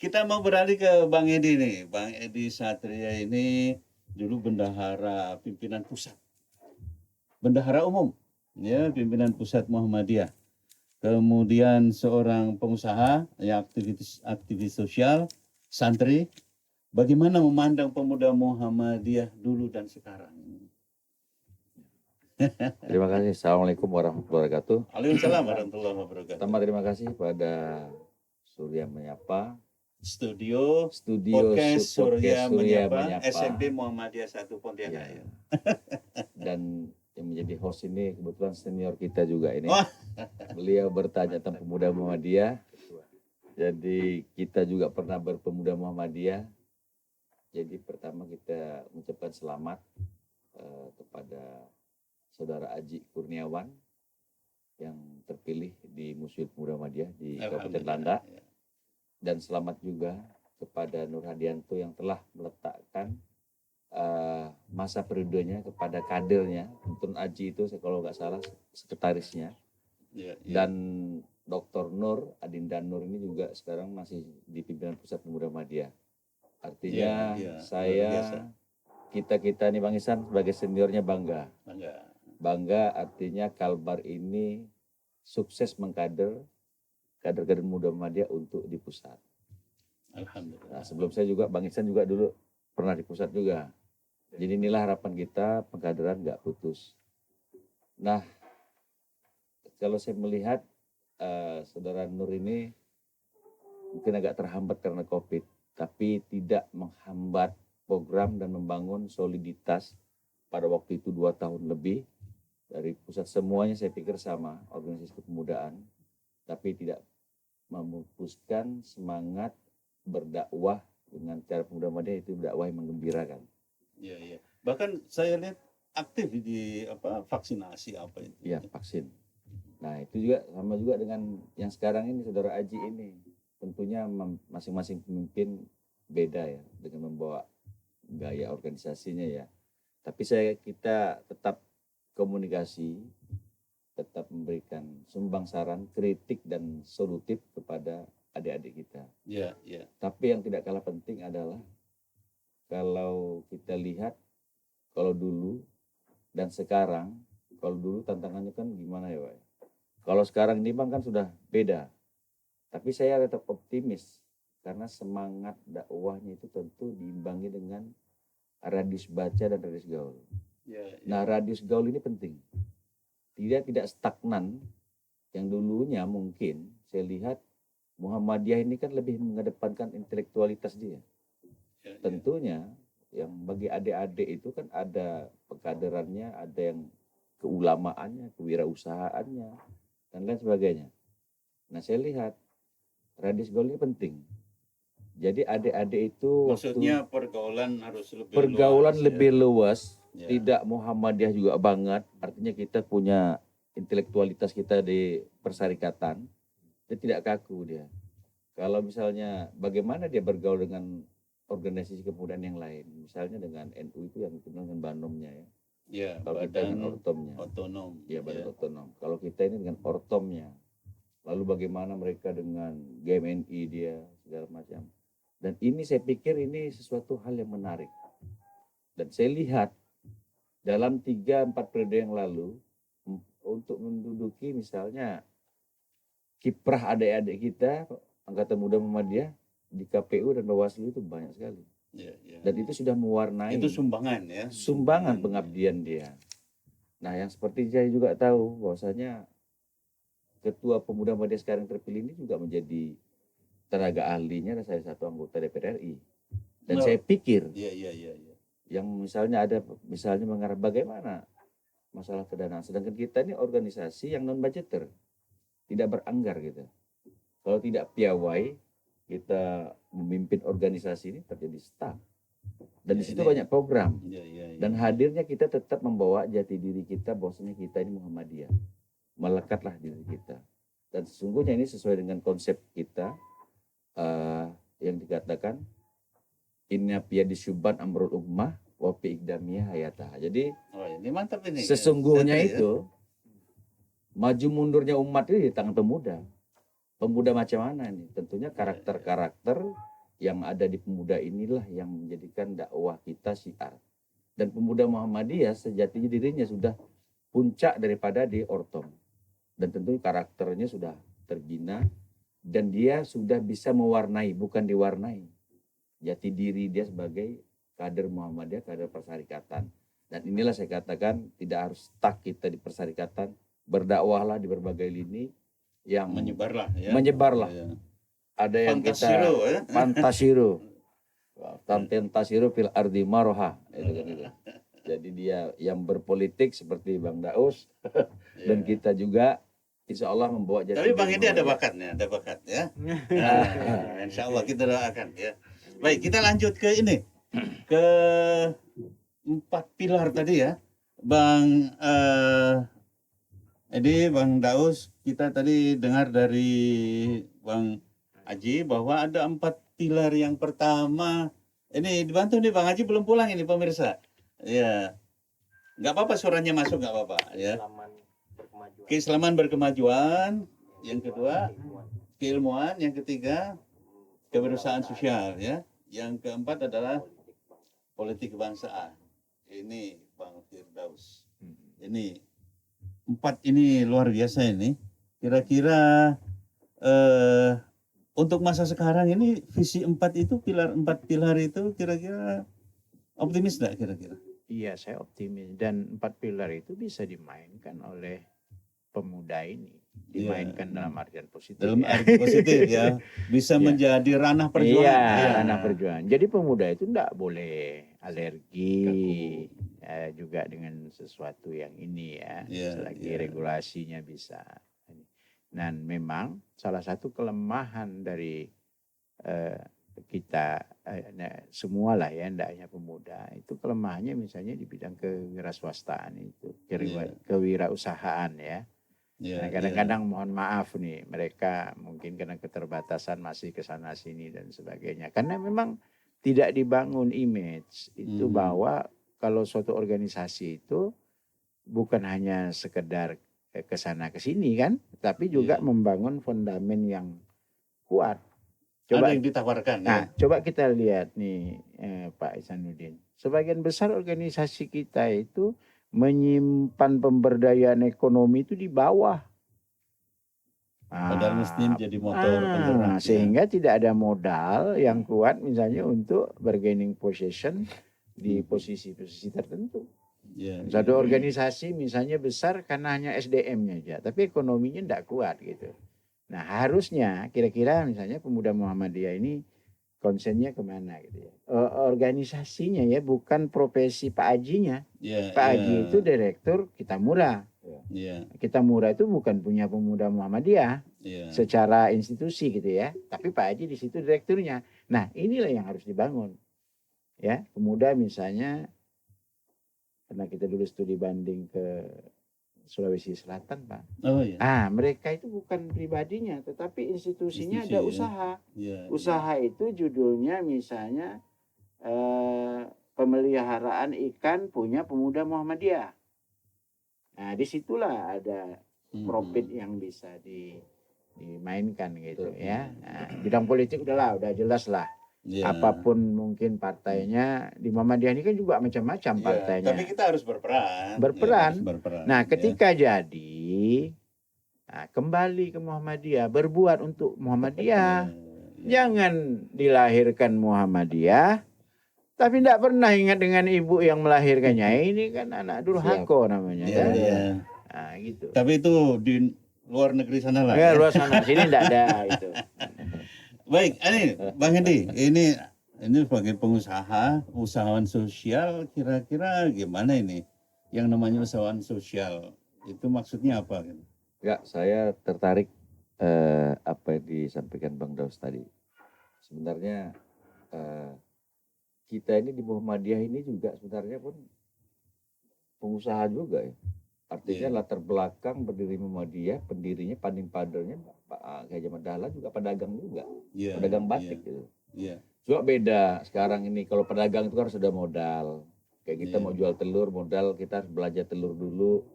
Kita mau beralih ke Bang Edi nih. Bang Edi Satria ini dulu bendahara pimpinan pusat. Bendahara umum, ya, pimpinan pusat Muhammadiyah. Kemudian seorang pengusaha, ya, aktivis sosial, santri. Bagaimana memandang pemuda Muhammadiyah dulu dan sekarang? Terima kasih. Assalamualaikum warahmatullahi wabarakatuh. Waalaikumsalam warahmatullahi wabarakatuh. Pertama terima kasih pada Surya Menyapa, Studio Podcast Surya Menyapa, SMP Muhammadiyah 1 Pontianak. Ya. Dan yang menjadi host ini kebetulan senior kita juga ini. Wah. Beliau bertanya tentang pemuda Muhammadiyah. Jadi kita juga pernah berpemuda Muhammadiyah. Jadi pertama kita mengucapkan selamat kepada Saudara Aji Kurniawan yang terpilih di Museum Pemuda Muhammadiyah di Kabupaten Landa. Dan selamat juga kepada Nur Hadianto yang telah meletakkan masa periodenya kepada kadernya. Tun Aji itu kalau nggak salah sekretarisnya. Dan Dr. Nur, Adinda Nur ini juga sekarang masih di pimpinan Pusat Pemuda Muhammadiyah. Artinya kita nih Bang Ihsan sebagai seniornya bangga. Artinya Kalbar ini sukses mengkader kader-kader muda Muhammadiyah untuk di pusat. Alhamdulillah. Nah, sebelum saya juga Bang Ihsan juga dulu pernah di pusat juga. Jadi inilah harapan kita, pengkaderan nggak putus. Nah, kalau saya melihat Saudara Nur ini mungkin agak terhambat karena COVID, tapi tidak menghambat program dan membangun soliditas pada waktu itu 2 tahun lebih. Dari pusat semuanya saya pikir sama, organisasi kepemudaan, tapi tidak memupuskan semangat berdakwah dengan cara pemuda Muhammadiyah, itu dakwah yang menggembirakan. Iya. Bahkan saya lihat aktif di vaksinasi apa itu. Iya, vaksin. Nah, itu juga sama juga dengan yang sekarang ini Saudara Aji ini. Tentunya masing-masing pemimpin beda ya dengan membawa gaya organisasinya ya. Tapi kita tetap komunikasi, tetap memberikan sumbang saran, kritik dan solutif kepada adik-adik kita. Iya. Tapi yang tidak kalah penting adalah kalau kita lihat kalau dulu dan sekarang, kalau dulu tantangannya kan gimana ya Pak? Kalau sekarang ini Bang kan sudah beda. Tapi saya tetap optimis karena semangat dakwahnya itu tentu diimbangi dengan radius baca dan radius gaul. Nah, radius gaul ini penting. Tidak stagnan. Yang dulunya mungkin saya lihat Muhammadiyah ini kan lebih mengedepankan intelektualitas dia. Tentunya yang bagi adik-adik itu kan ada pengkaderannya, ada yang keulamaannya, kewirausahaannya, dan lain sebagainya. Nah, saya lihat radius gaul ini penting. Jadi adik-adik itu maksudnya pergaulan harus lebih luas, ya. Tidak Muhammadiyah juga banget. Artinya kita punya intelektualitas kita di persyarikatan, dia tidak kaku dia. Kalau misalnya bagaimana dia bergaul dengan organisasi kepemudaan yang lain, misalnya dengan NU itu yang dikenal dengan Banomnya ya. Ya, kalau kita dengan Ortomnya. Otonom. Ya, badan otonom. Kalau kita ini dengan Ortomnya. Lalu bagaimana mereka dengan GMNI dia segala macam. Dan ini saya pikir ini sesuatu hal yang menarik. Dan saya lihat dalam 3-4 periode yang lalu untuk menduduki misalnya kiprah adik-adik kita Angkatan Muda Muhammadiyah di KPU dan Bawaslu itu banyak sekali. Ya. Dan itu sudah mewarnai. Itu sumbangan ya. Sumbangan pengabdian dia. Nah, yang seperti saya juga tahu bahwasanya Ketua Pemuda Muhammadiyah sekarang terpilih ini juga menjadi tenaga ahlinya dan saya satu anggota DPR RI. Dan saya pikir yang misalnya mengarah bagaimana masalah kedanaan. Sedangkan kita ini organisasi yang non budgeter, tidak beranggar gitu. Kalau tidak piawai kita memimpin organisasi ini terjadi stuck. Dan di situ banyak program. Ya. Dan hadirnya kita tetap membawa jati diri kita bahwasanya kita ini Muhammadiyah. Melekatlah diri kita. Dan sesungguhnya ini sesuai dengan konsep kita yang dikatakan inna piyadi syuban amrul ummah wa fi iqdamiyah hayatah. Jadi ini mantap ini. sesungguhnya itu maju mundurnya umat ini di tangan pemuda. Pemuda macam mana nih? Tentunya karakter-karakter yang ada di pemuda inilah yang menjadikan dakwah kita syiar. Dan pemuda Muhammadiyah sejatinya dirinya sudah puncak daripada di Ortom. Dan tentu karakternya sudah terbina dan dia sudah bisa mewarnai, bukan diwarnai. Jati diri dia sebagai kader Muhammadiyah, kader persyarikatan. Dan inilah saya katakan tidak harus stuck kita di persyarikatan, berdakwahlah di berbagai lini yang menyebarlah ya. Menyebarlah. Ya. Ada yang Fantasiru fil ardi maroha itu kan itu. Jadi dia yang berpolitik seperti Bang Daus dan kita juga insya Allah membawa jati. Tapi Bang Edi ada bakat ya. Insya Allah kita doakan ya. Baik, kita lanjut ke ini, ke 4 pilar tadi ya, Bang Edi, Bang Daus. Kita tadi dengar dari Bang Haji bahwa ada 4 pilar. Yang pertama, ini dibantu nih Bang Haji, belum pulang ini pemirsa. Ya, nggak apa-apa suaranya masuk, nggak apa-apa ya. Keislaman berkemajuan. Yang kedua, keilmuan. Yang ketiga, kewirausahaan sosial ya. Yang keempat adalah politik kebangsaan. Ini Bang Firdaus. Ini 4 ini luar biasa ini. Kira-kira untuk masa sekarang ini visi 4 itu, 4 pilar itu kira-kira optimis enggak kira-kira? Iya, saya optimis dan 4 pilar itu bisa dimainkan oleh pemuda ini. Dimainkan dalam artian positif. Dalam arti positif ya. Bisa menjadi ranah perjuangan. Iya, ranah perjuangan. Jadi pemuda itu enggak boleh alergi juga dengan sesuatu yang ini ya. Selagi regulasinya bisa. Dan memang salah satu kelemahan dari kita semua lah ya, tidak hanya pemuda, itu kelemahannya misalnya di bidang kewirausahaan itu, kewirausahaan ya. Nah, kadang-kadang mohon maaf nih, mereka mungkin karena keterbatasan masih ke sana sini dan sebagainya. Karena memang tidak dibangun image itu bahwa kalau suatu organisasi itu bukan hanya sekedar ke sana ke sini kan, tapi juga membangun fondamen yang kuat. Coba yang ditawarkan. Nah, coba kita lihat nih Pak Ihsanuddin. Sebagian besar organisasi kita itu menyimpan pemberdayaan ekonomi itu di bawah. Padahal mesti menjadi motor penggerak. Sehingga tidak ada modal yang kuat misalnya untuk bargaining position di posisi-posisi tertentu. Satu organisasi misalnya besar karena hanya SDM-nya aja, tapi ekonominya tidak kuat gitu. Nah harusnya kira-kira misalnya pemuda Muhammadiyah ini konsennya kemana gitu ya. Organisasinya ya, bukan profesi Pak Hajinya. Pak Haji itu direktur Kitamura. Kitamura itu bukan punya pemuda Muhammadiyah secara institusi gitu ya, tapi Pak Haji di situ direkturnya. Nah inilah yang harus dibangun ya, pemuda misalnya. Karena kita dulu studi banding ke Sulawesi Selatan, Pak. Mereka itu bukan pribadinya, tetapi institusinya ada usaha. Usaha itu judulnya misalnya pemeliharaan ikan punya pemuda Muhammadiyah. Nah, disitulah ada profit yang bisa dimainkan gitu ya. Nah, bidang politik udah jelas lah. Apapun mungkin partainya, di Muhammadiyah ini kan juga macam-macam partainya. Tapi kita harus berperan. Nah, ketika jadi kembali ke Muhammadiyah, berbuat untuk Muhammadiyah. Jangan dilahirkan Muhammadiyah tapi tidak pernah ingat dengan ibu yang melahirkannya. Ini kan anak durhaka namanya. Nah, gitu. Tapi itu di luar negeri sana lah. Ya, luar sana. Sini tidak ada itu. Baik, ini Bang Edi, ini sebagai pengusaha, usahawan sosial, kira-kira gimana ini? Yang namanya usahawan sosial, itu maksudnya apa? Ya, saya tertarik apa yang disampaikan Bang Daus tadi. Sebenarnya kita ini di Muhammadiyah ini juga sebenarnya pun pengusaha juga ya. Artinya latar belakang berdiri Muhammadiyah, pendirinya, panding padernya Pak Haji Ahmad Dahlan juga pedagang juga. Pedagang batik gitu. Cuma beda sekarang ini, kalau pedagang itu kan harus ada modal. Kayak kita mau jual telur, modal kita harus belanja telur dulu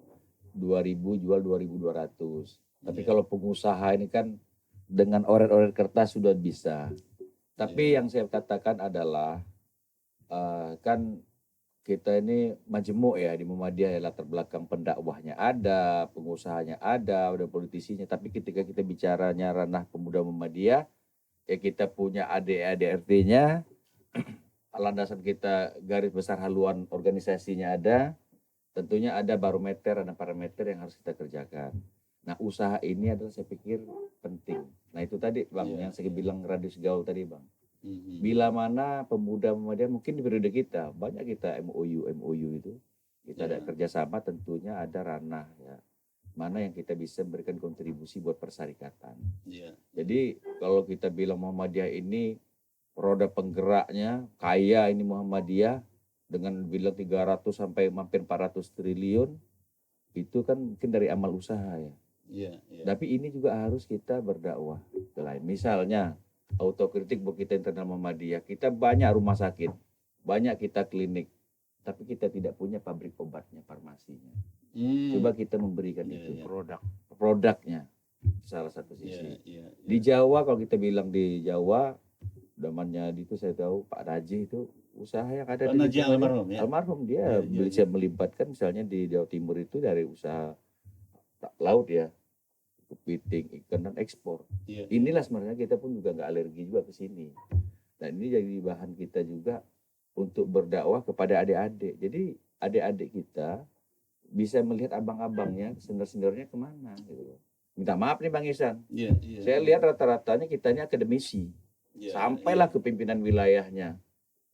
2.000 jual 2.200. Tapi kalau pengusaha ini kan dengan oret-oret kertas sudah bisa. Tapi yang saya katakan adalah kan kita ini majemuk ya di Muhammadiyah, ya, latar belakang pendakwahnya ada, pengusahanya ada politisinya. Tapi ketika kita bicaranya ranah pemuda Muhammadiyah, ya kita punya ADRT-nya, landasan kita garis besar haluan organisasinya ada, tentunya ada barometer, ada parameter yang harus kita kerjakan. Nah, usaha ini adalah saya pikir penting. Nah, itu tadi Bang, yang saya bilang radius gaul tadi Bang. Bila mana pemuda Muhammadiyah mungkin di periode kita, banyak kita MOU itu, kita ada kerjasama, tentunya ada ranah ya, mana yang kita bisa memberikan kontribusi buat persyarikatan. Jadi kalau kita bilang Muhammadiyah ini roda penggeraknya, kaya ini Muhammadiyah, dengan bilang 300 sampai hampir 400 triliun, itu kan mungkin dari amal usaha ya. Tapi ini juga harus kita berdakwah ke lain. Misalnya autokritik buat kita internal Muhammadiyah, kita banyak rumah sakit, banyak kita klinik, tapi kita tidak punya pabrik obatnya, farmasinya. Coba kita memberikan itu produknya, salah satu sisi. Di Jawa, kalau kita bilang di Jawa, zamannya itu saya tahu Pak Raji itu usaha yang ada di Jawa, almarhum dia bisa melibatkan misalnya di Jawa Timur itu dari usaha laut ya, kepiting, ikan dan ekspor. Inilah sebenarnya kita pun juga nggak alergi juga ke sini. Dan ini jadi bahan kita juga untuk berdakwah kepada adik-adik. Jadi adik-adik kita bisa melihat abang-abangnya, senior-seniornya kemana gitu. Minta maaf nih Bang Ihsan. Saya lihat rata-ratanya kita ini akademisi. Sampailah ke pimpinan wilayahnya.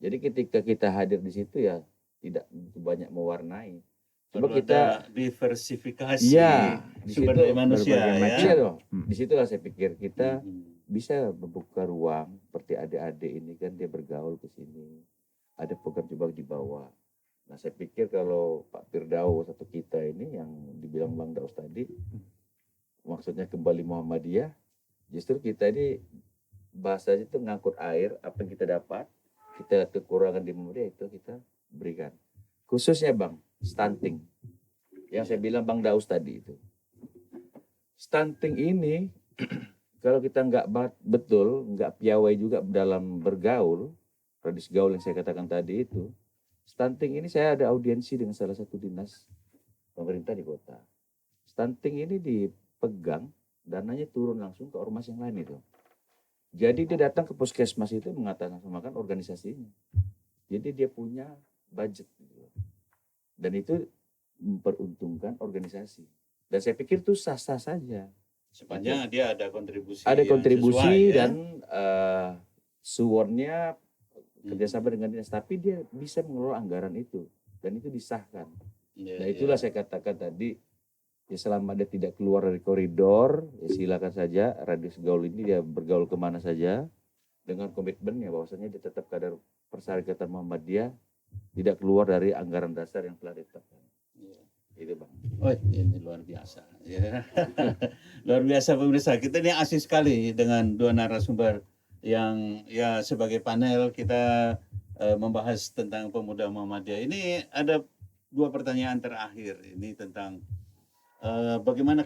Jadi ketika kita hadir di situ ya tidak banyak mewarnai. Coba kita diversifikasi sumber daya manusia ya. Di situlah saya pikir kita bisa membuka ruang seperti adik-adik ini kan dia bergaul ke sini. Ada program coba dibawa. Nah saya pikir kalau Pak Firdaus atau kita ini yang dibilang Bang Daus tadi, maksudnya kembali Muhammadiyah, justru kita ini bahasanya itu ngangkut air, apa yang kita dapat, kita kekurangan di Muhammadiyah itu kita berikan. Khususnya Bang, stunting. Yang saya bilang Bang Daus tadi itu. Stunting ini, kalau kita nggak betul, nggak piawai juga dalam bergaul, radius gaul yang saya katakan tadi itu, stunting ini saya ada audiensi dengan salah satu dinas pemerintah di kota. Stunting ini dipegang, dananya turun langsung ke ormas yang lain itu. Jadi dia datang ke puskesmas itu mengatasnamakan organisasinya. Jadi dia punya budget. Dan itu memperuntungkan organisasi. Dan saya pikir itu sah-sah saja. Sepanjang dia ada kontribusi. Ada kontribusi sesuai, dan suwonnya kerjasama dengan dinas. Tapi dia bisa mengelola anggaran itu. Dan itu disahkan. Nah itulah saya katakan tadi. Ya selama dia tidak keluar dari koridor, ya silakan saja radius gaul ini dia bergaul kemana saja dengan komitmennya bahwasanya dia tetap kadar persyarikatan Muhammadiyah tidak keluar dari anggaran dasar yang telah ditetapkan. Itu Bang. Oh ini luar biasa. Ya. Luar biasa pemirsa. Kita ini asik sekali dengan dua narasumber yang ya sebagai panel kita membahas tentang pemuda Muhammadiyah. Ini ada dua pertanyaan terakhir ini tentang bagaimana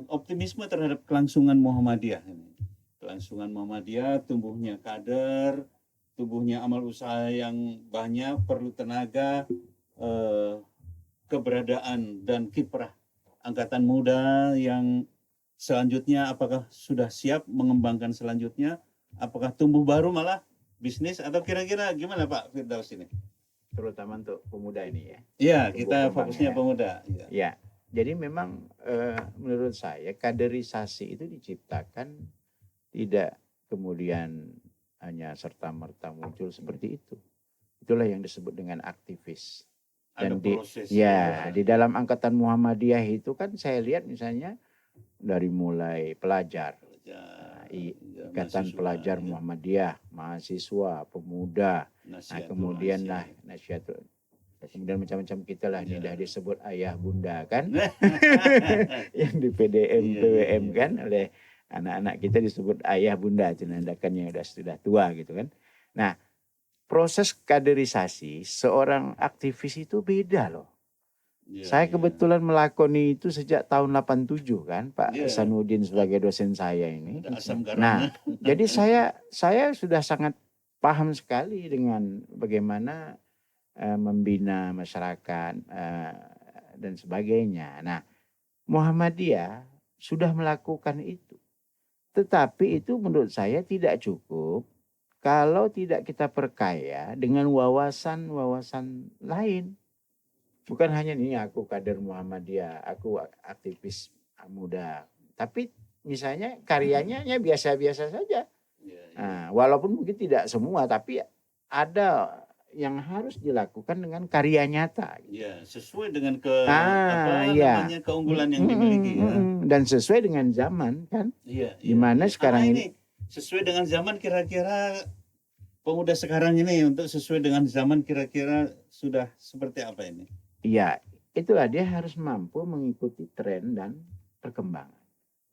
optimisme terhadap kelangsungan Muhammadiyah ini. Kelangsungan Muhammadiyah, tumbuhnya kader, tumbuhnya amal usaha yang banyak, perlu tenaga, keberadaan dan kiprah angkatan muda yang selanjutnya apakah sudah siap mengembangkan selanjutnya, apakah tumbuh baru malah bisnis atau kira-kira gimana Pak Firdaus ini? Terutama untuk pemuda ini ya. Iya, kita fokusnya pemuda. Ya, jadi memang menurut saya kaderisasi itu diciptakan tidak kemudian hanya serta-merta muncul seperti itu. Itulah yang disebut dengan aktivis. Dan di dalam angkatan Muhammadiyah itu kan saya lihat misalnya dari mulai pelajar. Nah, Ikatan mahasiswa, Pelajar ya. Muhammadiyah, mahasiswa, pemuda. Nah, Nasihatul kemudian Asia. lah Nasyatul. Kemudian macam-macam kita lah, ini Ya. dah disebut ayah bunda kan. Nah, Yang di PDM, Iya, PWM iya, kan iya. oleh anak-anak kita disebut ayah bunda, tindakannya sudah tua gitu kan. Nah, proses kaderisasi seorang aktivis itu beda loh. Iya, Saya iya. kebetulan melakoni itu sejak tahun 87 kan, Pak Iya. Sanudin sebagai dosen saya ini. Ada asam Nah, garamnya. jadi saya sudah sangat paham sekali dengan bagaimana membina masyarakat dan sebagainya. Nah, Muhammadiyah sudah melakukan itu. Tetapi itu menurut saya tidak cukup kalau tidak kita perkaya dengan wawasan-wawasan lain. Bukan hanya nih aku kader Muhammadiyah, aku aktivis muda. Tapi misalnya karyanya ya biasa-biasa saja. Iya, iya. Nah, walaupun mungkin tidak semua, tapi ada yang harus dilakukan dengan karya nyata. Iya, sesuai dengan iya. namanya keunggulan yang dimiliki ya. Dan sesuai dengan zaman kan. Iya, Gimana iya. sekarang ini sesuai dengan zaman, kira-kira pemuda sekarang ini untuk sesuai dengan zaman kira-kira sudah seperti apa ini? Iya, itulah dia harus mampu mengikuti tren dan perkembangan.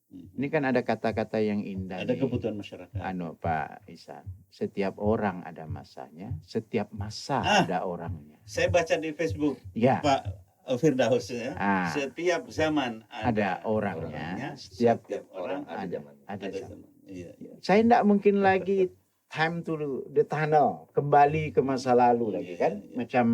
Ini kan ada kata-kata yang indah. Ada nih. kebutuhan masyarakat. Pak Ihsan, setiap orang ada masanya, setiap masa ada orangnya. Saya baca di Facebook Ya. Pak Firdaus ya. Ah. Setiap zaman ada orangnya, setiap orang orang ada zaman. ada ada zaman. zaman. Iya, iya. Saya tidak mungkin lagi time to the tunnel, kembali ke masa lalu lagi Iya, kan, iya. macam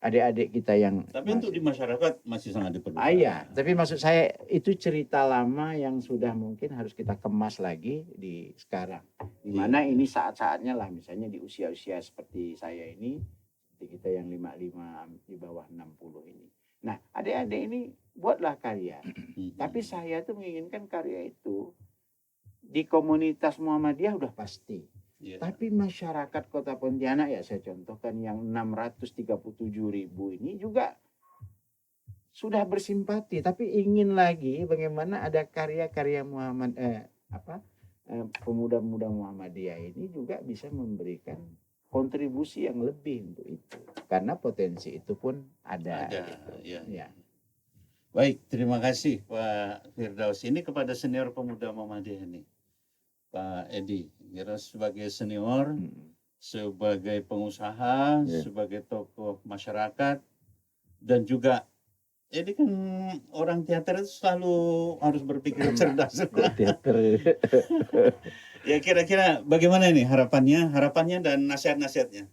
adik-adik kita yang Tapi untuk di masyarakat masih sangat diperlukan. iya, tapi maksud saya itu cerita lama yang sudah mungkin harus kita kemas lagi di sekarang. Di mana ini saat-saatnya lah, misalnya di usia-usia seperti saya ini, seperti kita yang 55 di bawah 60 ini. Nah, adik-adik ini buatlah karya. Tapi saya tuh menginginkan karya itu di komunitas Muhammadiyah udah pasti. Iya. Tapi masyarakat Kota Pontianak ya saya contohkan yang 637.000 ini juga sudah bersimpati, tapi ingin lagi bagaimana ada karya-karya pemuda-pemuda Muhammadiyah ini juga bisa memberikan kontribusi yang lebih untuk itu. Karena potensi itu pun ada. Gitu. Ya. Ya. Baik, terima kasih Pak Firdaus. Ini kepada senior pemuda Muhammadiyah ini. Pak Edi, kira sebagai senior, sebagai pengusaha, sebagai tokoh masyarakat, dan juga Edi kan orang teater itu selalu harus berpikir cerdas. Teater. Ya kira-kira bagaimana ini harapannya dan nasihat-nasihatnya?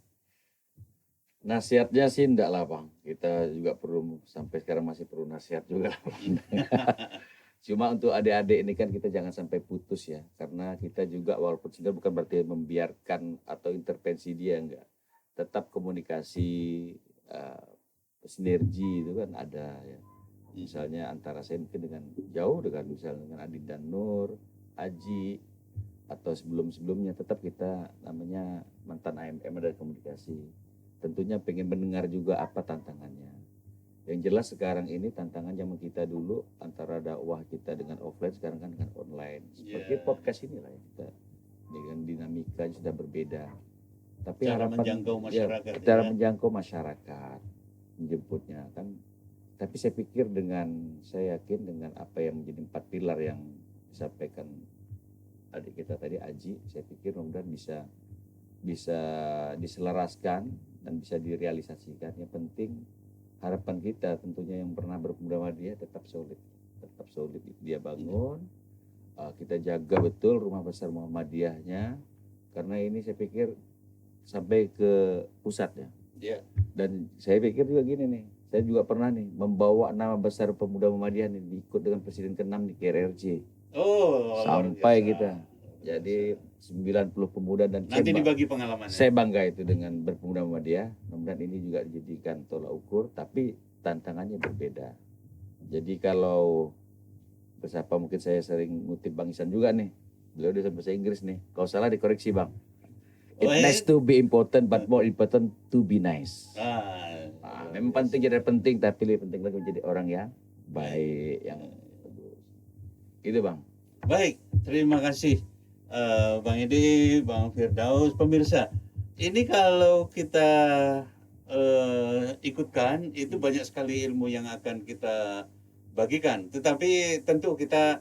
Nasihatnya sih enggak lah Bang. Kita juga perlu, sampai sekarang masih perlu nasihat juga lah Bang. Cuma untuk adik-adik ini kan kita jangan sampai putus ya. Karena kita juga walaupun sudah bukan berarti membiarkan atau intervensi dia, enggak. Tetap komunikasi, sinergi itu kan ada ya. Misalnya antara saya mungkin dengan jauh dengan misalnya dengan Adit dan Nur, Aji, atau sebelum-sebelumnya tetap kita namanya mantan AMM ada komunikasi. Tentunya pengen mendengar juga apa tantangannya. Yang jelas sekarang ini tantangan zaman kita dulu antara dakwah kita dengan offline, sekarang kan dengan online. Seperti podcast inilah ya, kita dengan dinamika sudah berbeda. Tapi cara harapan menjangkau masyarakat. cara menjangkau masyarakat, menjemputnya kan. Tapi saya pikir saya yakin dengan apa yang menjadi 4 pilar yang disampaikan adik kita tadi Aji, saya pikir mudah-mudahan bisa diselaraskan dan bisa direalisasikan. Yang penting harapan kita tentunya yang pernah berpemuda Muhammadiyah tetap solid dia bangun. Kita jaga betul rumah besar Muhammadiyahnya, karena ini saya pikir sampai ke pusatnya. Ya. Dan saya pikir juga gini nih, saya juga pernah nih membawa nama besar pemuda Muhammadiyah nih ikut dengan Presiden ke-6 di KRRC. Oh, sampai kita. Jadi 90 pemuda dan nanti dibagi pengalamannya. Saya bangga itu dengan berpemuda Muhammadiyah. Mudah-mudahan ini juga dijadikan tolak ukur, tapi tantangannya berbeda. Jadi kalau bersapa mungkin saya sering ngutip Bang Ihsan juga nih. Beliau udah bahasa Inggris nih. Kalau salah dikoreksi Bang. It's nice to be important, but more important to be nice. Memang penting jadi penting, tapi lebih penting lagi menjadi orang yang baik, yang bagus. Gitu Bang. Baik, terima kasih Bang Edi, Bang Firdaus, pemirsa. Ini kalau kita ikutkan, itu banyak sekali ilmu yang akan kita bagikan. Tetapi tentu kita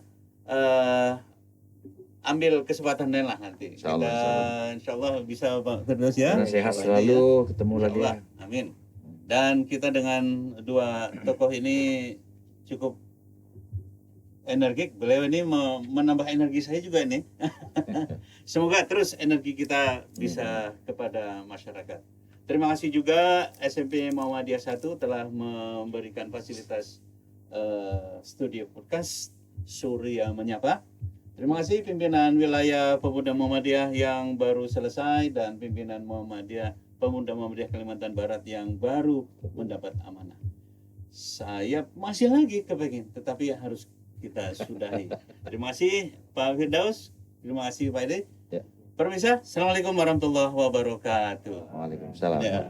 ambil kesempatan lain lah nanti. Insya Allah, Insya Allah bisa Pak Firdaus ya. Sehat selalu, ketemu Insya lagi. Allah. Amin. Dan kita dengan dua tokoh ini cukup energik. Beliau ini menambah energi saya juga ini. Semoga terus energi kita bisa kepada masyarakat. Terima kasih juga SMP Muhammadiyah 1 telah memberikan fasilitas studio podcast Surya Menyapa. Terima kasih pimpinan wilayah Pemuda Muhammadiyah yang baru selesai dan pimpinan Pemuda Muhammadiyah Kalimantan Barat yang baru mendapat amanah. Saya masih lagi kepengen, tetapi harus kita sudahi. Terima kasih Pak Firdaus, terima kasih Pak Edi. Ya. Permisa, Assalamualaikum warahmatullahi wabarakatuh. Waalaikumsalam. Ya.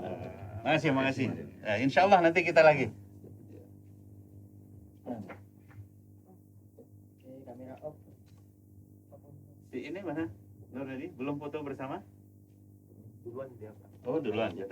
Makasih. Nah, insya Allah nanti kita lagi. Di ini mana? Nur Hadi belum foto bersama? Duluan dia. Oh duluan ya.